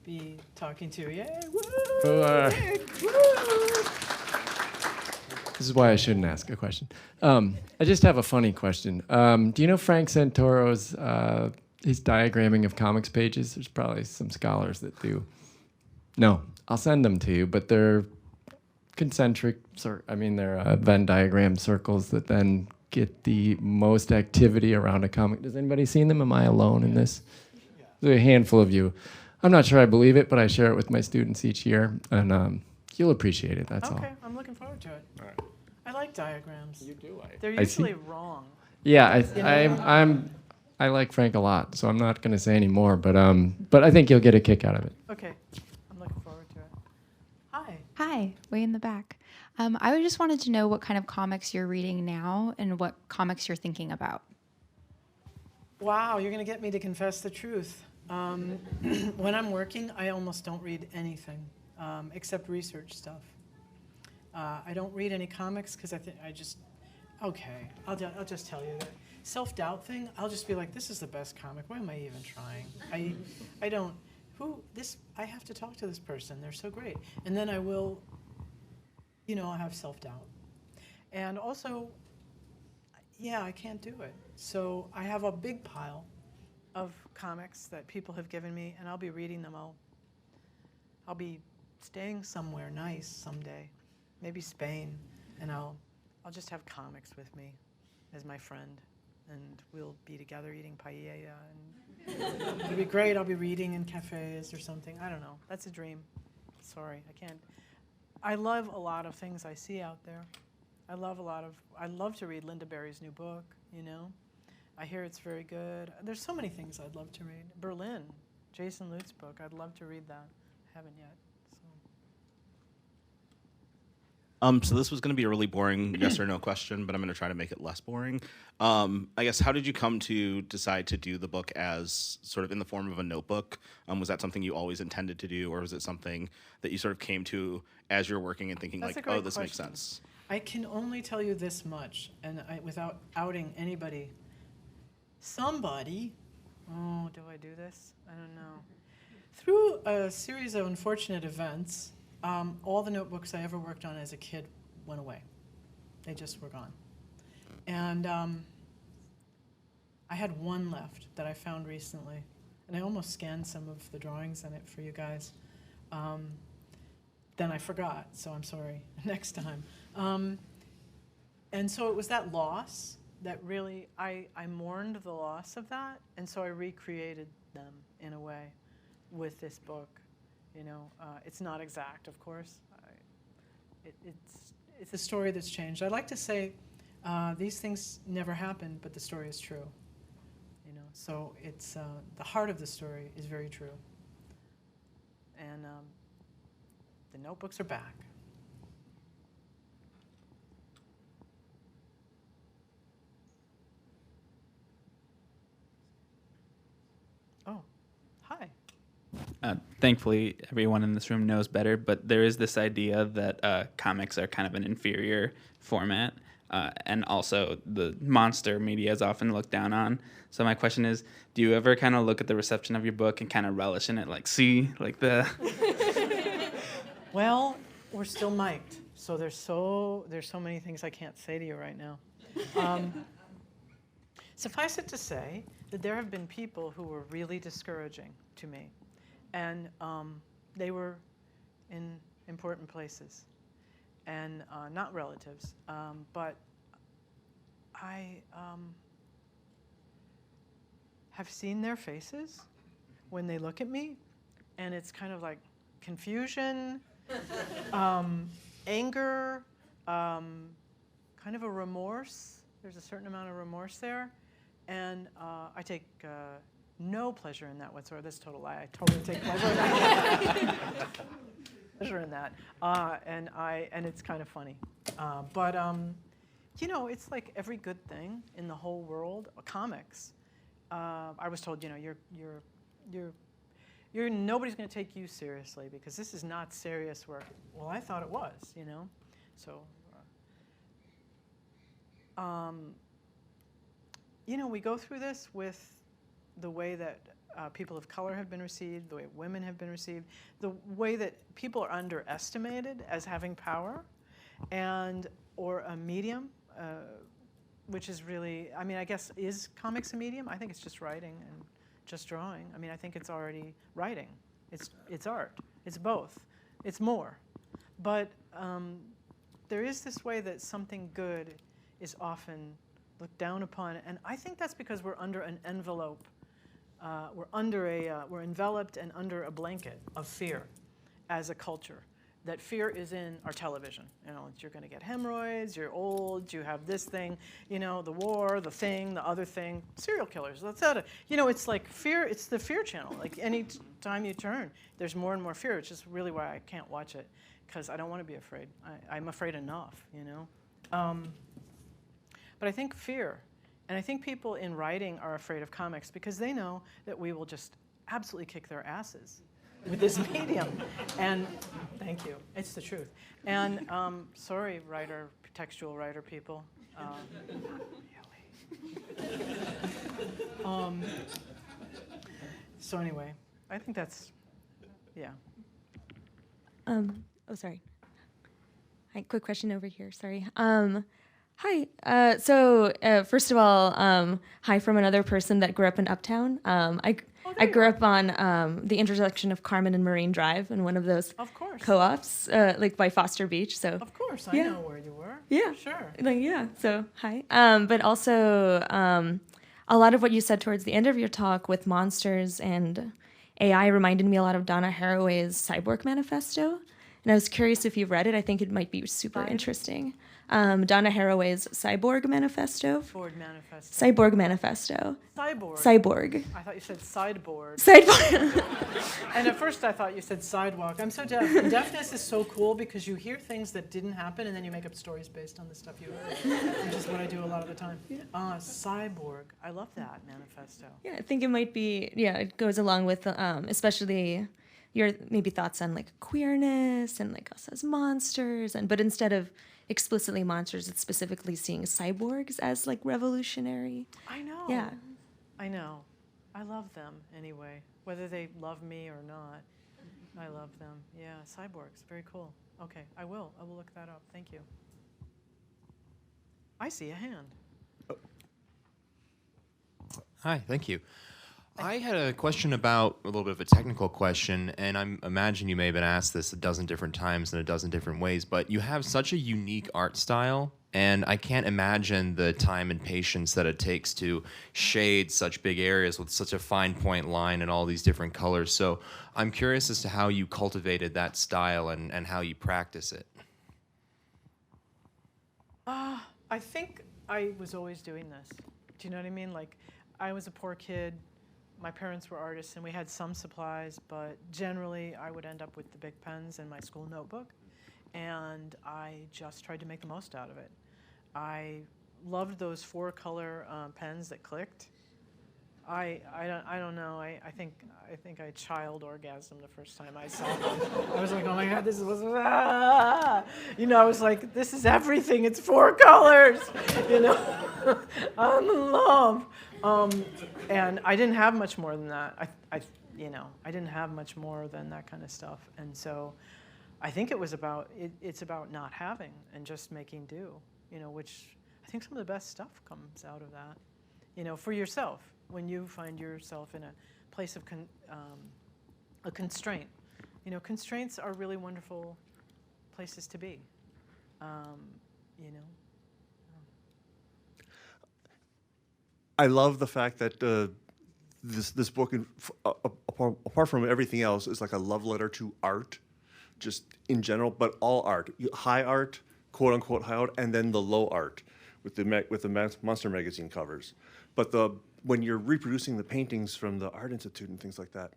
[SPEAKER 4] be talking to. Yay! Woo!
[SPEAKER 9] Oh,
[SPEAKER 4] Nick! Woo!
[SPEAKER 9] This is why I shouldn't ask a question. I just have a funny question. Do you know Frank Santoro's his diagramming of comics pages? There's probably some scholars that do. No, I'll send them to you, but they're concentric. They're Venn diagram circles that then get the most activity around a comic. Does anybody seen them? Am I alone in this? There's a handful of you. I'm not sure I believe it, but I share it with my students each year, and you'll appreciate it. That's all.
[SPEAKER 4] Okay, I'm looking forward to it.
[SPEAKER 9] All right.
[SPEAKER 4] I like diagrams.
[SPEAKER 9] You do.
[SPEAKER 4] They're
[SPEAKER 9] I see.
[SPEAKER 4] usually wrong.
[SPEAKER 9] Yeah, I like Frank a lot, so I'm not going to say any more, but I think you'll get a kick out of it.
[SPEAKER 4] Okay, I'm looking forward to it. Hi.
[SPEAKER 10] Hi, way in the back. I just wanted to know what kind of comics you're reading now and what comics you're thinking about.
[SPEAKER 4] Wow, you're going to get me to confess the truth. When I'm working, I almost don't read anything except research stuff. I don't read any comics because I'll just tell you that self-doubt thing. I'll just be like, this is the best comic. Why am I even trying? I have to talk to this person. They're so great. And then I'll have self-doubt. And also, yeah, I can't do it. So I have a big pile of comics that people have given me, and I'll be reading them. I'll be staying somewhere nice someday, maybe Spain, and I'll just have comics with me as my friend, and we'll be together eating paella, and it'll be great. I'll be reading in cafes or something. I don't know. That's a dream. Sorry, I can't. I love a lot of things I see out there. I love to read Linda Berry's new book, you know. I hear it's very good. There's so many things I'd love to read. Berlin, Jason Lute's book, I'd love to read that. I haven't yet.
[SPEAKER 11] So this was going to be a really boring yes or no question, but I'm going to try to make it less boring. I guess, how did you come to decide to do the book as sort of in the form of a notebook? Was that something you always intended to do, or was it something that you sort of came to as you're working and thinking,
[SPEAKER 4] That's
[SPEAKER 11] like,
[SPEAKER 4] a great
[SPEAKER 11] oh, this makes
[SPEAKER 4] question.
[SPEAKER 11] sense?
[SPEAKER 4] I can only tell you this much, and without outing anybody. Somebody, oh, do I do this? I don't know. Through a series of unfortunate events, all the notebooks I ever worked on as a kid went away. They just were gone. And I had one left that I found recently, and I almost scanned some of the drawings in it for you guys. Then I forgot, so I'm sorry. Next time. And so it was that loss that really, I mourned the loss of that, and so I recreated them in a way with this book. You know, it's not exact, of course. It's a story that's changed. I like to say these things never happened, but the story is true. You know, so it's the heart of the story is very true. And the notebooks are back. Oh, hi.
[SPEAKER 12] Thankfully, everyone in this room knows better, but there is this idea that comics are kind of an inferior format, and also the monster media is often looked down on. So my question is, do you ever kind of look at the reception of your book and kind of relish in it, like, see, like the...
[SPEAKER 4] Well, we're still mic'd, so there's so many things I can't say to you right now. Suffice it to say that there have been people who were really discouraging to me, and they were in important places, and not relatives, but I have seen their faces when they look at me, and it's kind of like confusion, anger, kind of a remorse. There's a certain amount of remorse there. And I take no pleasure in that whatsoever. That's a total lie. I totally take pleasure in that. And it's kind of funny. But you know, it's like every good thing in the whole world. Comics. I was told, you know, nobody's going to take you seriously because this is not serious work. Well, I thought it was, you know. So. You know, we go through this with the way that people of color have been received, the way women have been received, the way that people are underestimated as having power, or a medium, which is really, I mean, I guess, is comics a medium? I think it's just writing and just drawing. I mean, I think it's already writing. It's art. It's both. It's more. But there is this way that something good is often looked down upon, and I think that's because we're under an envelope. We're enveloped and under a blanket of fear as a culture. That fear is in our television. You know, you're going to get hemorrhoids, you're old, you have this thing, you know, the war, the thing, the other thing, serial killers, etc. You know, it's like fear, it's the fear channel. Like any time you turn, there's more and more fear, which is really why I can't watch it, because I don't want to be afraid. I'm afraid enough, you know. But I think fear, and I think people in writing are afraid of comics because they know that we will just absolutely kick their asses with this medium. And thank you, it's the truth. And sorry, textual writer people. So anyway, I think that's, yeah.
[SPEAKER 13] Oh, sorry. Hi, quick question over here. Sorry. Hi. First of all, hi from another person that grew up in Uptown. I grew up on the intersection of Carmen and Marine Drive in one of those
[SPEAKER 4] Of course.
[SPEAKER 13] co-ops, like by Foster Beach. So
[SPEAKER 4] Of course, I
[SPEAKER 13] Yeah.
[SPEAKER 4] know where you were.
[SPEAKER 13] yeah,
[SPEAKER 4] Sure.
[SPEAKER 13] So hi. But also, a lot of what you said towards the end of your talk with monsters and AI reminded me a lot of Donna Haraway's Cyborg Manifesto. And I was curious if you've read it. I think it might be super interesting. Donna Haraway's Cyborg Manifesto.
[SPEAKER 4] Board manifesto.
[SPEAKER 13] Cyborg Manifesto.
[SPEAKER 4] Cyborg.
[SPEAKER 13] Cyborg.
[SPEAKER 4] I thought you said sideboard.
[SPEAKER 13] Sideboard.
[SPEAKER 4] And at first I thought you said sidewalk. I'm so deaf. And deafness is so cool because you hear things that didn't happen and then you make up stories based on the stuff you heard, which is what I do a lot of the time. Cyborg. I love that manifesto.
[SPEAKER 13] Yeah, I think it might be, it goes along with, especially your maybe thoughts on like queerness and like us as monsters. But instead of explicitly monsters, it's specifically seeing cyborgs as like revolutionary.
[SPEAKER 4] I know.
[SPEAKER 13] Yeah.
[SPEAKER 4] I know. I love them anyway, whether they love me or not. I love them. Yeah, cyborgs. Very cool. Okay, I will look that up. Thank you. I see a hand.
[SPEAKER 14] Hi, thank you. I had a question about a little bit of a technical question, and I imagine you may have been asked this a dozen different times in a dozen different ways, but you have such a unique art style, and I can't imagine the time and patience that it takes to shade such big areas with such a fine point line and all these different colors. So I'm curious as to how you cultivated that style and how you practice it.
[SPEAKER 4] I think I was always doing this. Do you know what I mean? Like, I was a poor kid. My parents were artists, and we had some supplies, but generally I would end up with the big pens in my school notebook, and I just tried to make the most out of it. I loved those 4-color pens that clicked. I don't know. I think I child orgasmed the first time I saw them. I was like, oh my God, this is I was like, this is everything. It's 4 colors. I'm in love. And I didn't have much more than that. I didn't have much more than that kind of stuff. And so I think it's about not having and just making do, which I think some of the best stuff comes out of that, for yourself, when you find yourself in a place of a constraint. Constraints are really wonderful places to be,
[SPEAKER 15] I love the fact that this book, apart from everything else, is like a love letter to art, just in general, but all art, high art, quote unquote high art, and then the low art with the Monster magazine covers. But when you're reproducing the paintings from the Art Institute and things like that,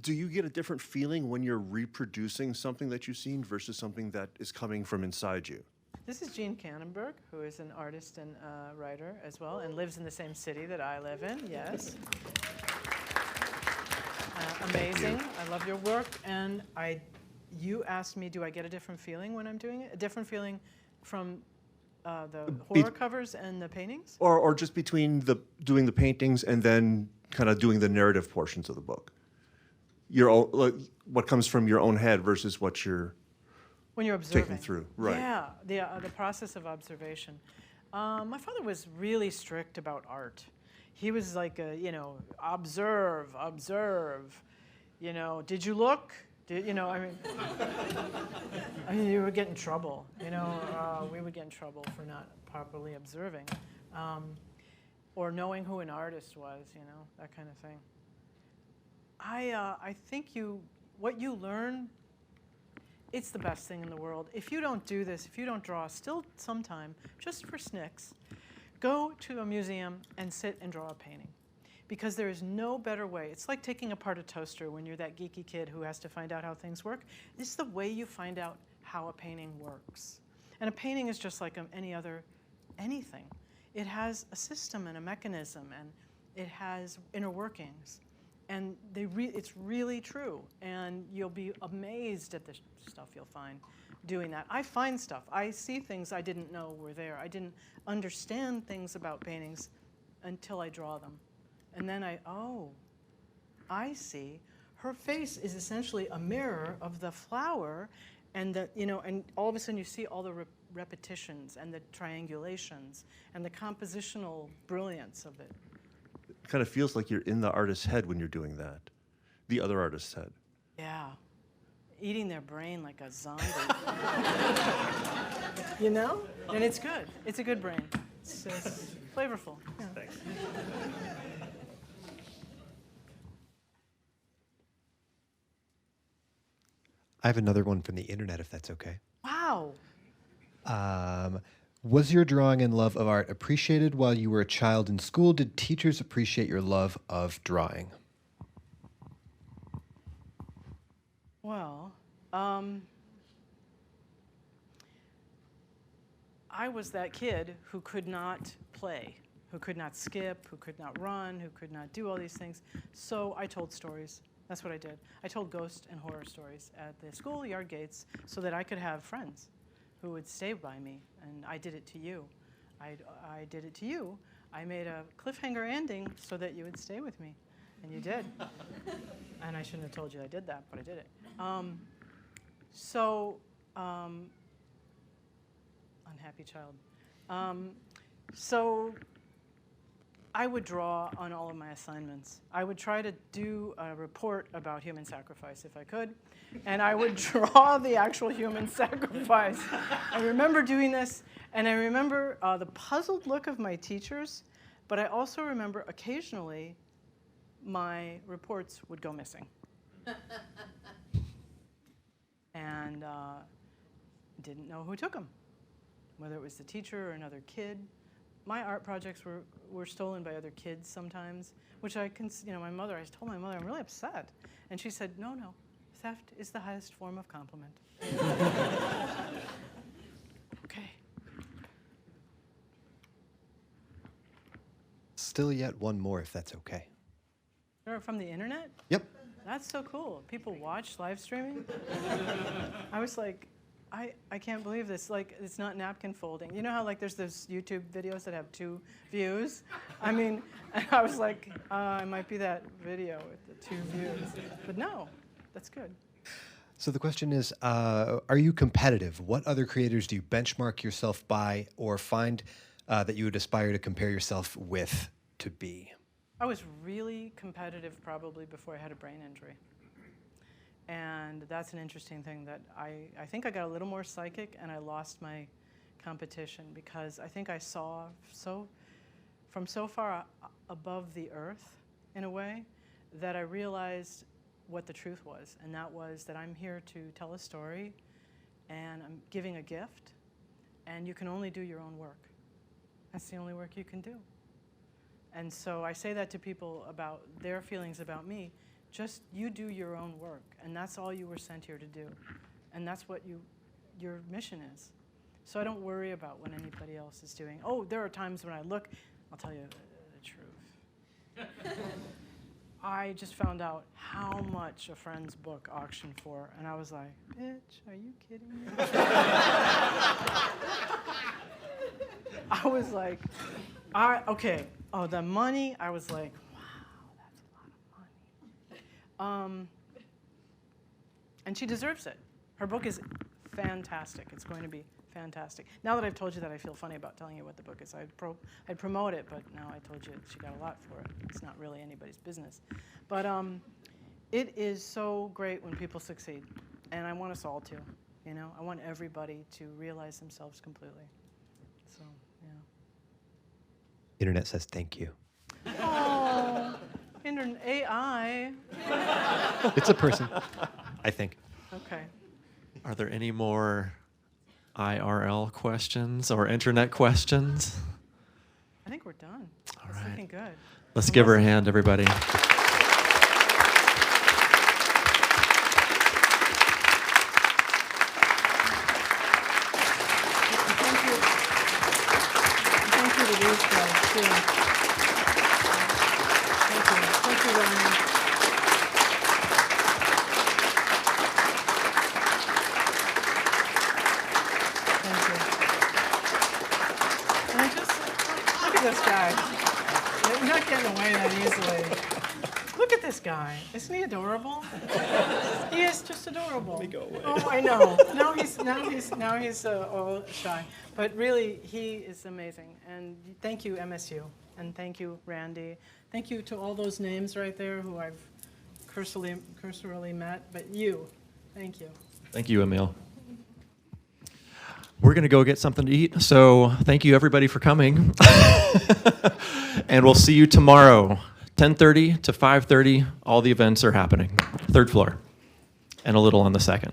[SPEAKER 15] do you get a different feeling when you're reproducing something that you've seen versus something that is coming from inside you?
[SPEAKER 4] This is Jean Cannonberg, who is an artist and writer as well, and lives in the same city that I live in, yes. Amazing. I love your work. And you asked me, do I get a different feeling when I'm doing it? A different feeling from the horror covers and the paintings?
[SPEAKER 15] Or just between doing the paintings and then kind of doing the narrative portions of the book? Your own, like, what comes from your own head versus what you're
[SPEAKER 4] when you're observing.
[SPEAKER 15] Taking through, right.
[SPEAKER 4] Yeah, the process of observation. My father was really strict about art. He was like, observe. Did you look? You would get in trouble. We would get in trouble for not properly observing, or knowing who an artist was. That kind of thing. I think what you learn. It's the best thing in the world. If you don't do this, if you don't draw still sometime, just for snicks, go to a museum and sit and draw a painting. Because there is no better way. It's like taking apart a toaster when you're that geeky kid who has to find out how things work. It's the way you find out how a painting works. And a painting is just like anything. It has a system and a mechanism, and it has inner workings. And it's really true, and you'll be amazed at the stuff you'll find doing that. I find stuff. I see things I didn't know were there. I didn't understand things about paintings until I draw them. And then I see. Her face is essentially a mirror of the flower, and and all of a sudden you see all the repetitions and the triangulations and the compositional brilliance of it.
[SPEAKER 15] It kind of feels like you're in the artist's head when you're doing that, the other artist's head.
[SPEAKER 4] Yeah. Eating their brain like a zombie. You know? And it's good. It's a good brain. It's flavorful. Yeah.
[SPEAKER 15] Thanks.
[SPEAKER 7] I have another one from the internet, if that's okay.
[SPEAKER 4] Wow.
[SPEAKER 7] Was your drawing and love of art appreciated while you were a child in school? Did teachers appreciate your love of drawing?
[SPEAKER 4] Well, I was that kid who could not play, who could not skip, who could not run, who could not do all these things. So I told stories. That's what I did. I told ghost and horror stories at the schoolyard gates so that I could have friends who would stay by me. And I did it to you. I did it to you. I made a cliffhanger ending so that you would stay with me. And you did. And I shouldn't have told you I did that, but I did it. Unhappy child. So I would draw on all of my assignments. I would try to do a report about human sacrifice if I could, and I would draw the actual human sacrifice. I remember doing this, and I remember the puzzled look of my teachers, but I also remember occasionally my reports would go missing. And didn't know who took them, whether it was the teacher or another kid. My art projects were stolen by other kids sometimes, which I told my mother, I'm really upset. And she said, no, theft is the highest form of compliment. Okay.
[SPEAKER 7] Still yet one more, if that's okay.
[SPEAKER 4] From the internet?
[SPEAKER 7] Yep.
[SPEAKER 4] That's so cool. People watch live streaming? I was like, I can't believe this. Like, it's not napkin folding. You know how like there's those YouTube videos that have 2 views? I mean, and I was like, it might be that video with the 2 views. But no, that's good.
[SPEAKER 7] So the question is, are you competitive? What other creators do you benchmark yourself by or find that you would aspire to compare yourself with to be?
[SPEAKER 4] I was really competitive probably before I had a brain injury. And that's an interesting thing that I think I got a little more psychic and I lost my competition because I think I saw from so far above the earth in a way that I realized what the truth was. And that was that I'm here to tell a story and I'm giving a gift and you can only do your own work. That's the only work you can do. And so I say that to people about their feelings about me. Just you do your own work, and that's all you were sent here to do. And that's what your mission is. So I don't worry about what anybody else is doing. Oh, there are times when I look, I'll tell you the truth. I just found out how much a friend's book auctioned for, and I was like, bitch, are you kidding me? I was like, the money, I was like, and she deserves it. Her book is fantastic. It's going to be fantastic. Now that I've told you that, I feel funny about telling you what the book is. I'd promote it, but now I told you she got a lot for it. It's not really anybody's business. But it is so great when people succeed. And I want us all to, you know? I want everybody to realize themselves completely. So, yeah.
[SPEAKER 7] Internet says thank you.
[SPEAKER 4] Oh, AI.
[SPEAKER 7] It's a person, I think.
[SPEAKER 4] Okay.
[SPEAKER 1] Are there any more IRL questions or internet questions?
[SPEAKER 4] I think we're done.
[SPEAKER 1] All
[SPEAKER 4] It's
[SPEAKER 1] right.
[SPEAKER 4] looking good.
[SPEAKER 1] Let's give her a hand, everybody.
[SPEAKER 4] Thank you to these guys, too. Thank you, Ryan. Thank you. And I just, look at this guy. He's not getting away that easily. Look at this guy. Isn't he adorable? He is just adorable. Let me go away. Oh, I know. Now he's all shy. But really, he is amazing. And thank you, MSU. And thank you, Randy. Thank you to all those names right there who I've cursorily met. But you, thank you.
[SPEAKER 1] Thank you, Emil. We're going to go get something to eat. So thank you, everybody, for coming. And we'll see you tomorrow, 10:30 to 5:30. All the events are happening. 3rd floor and a little on the 2nd.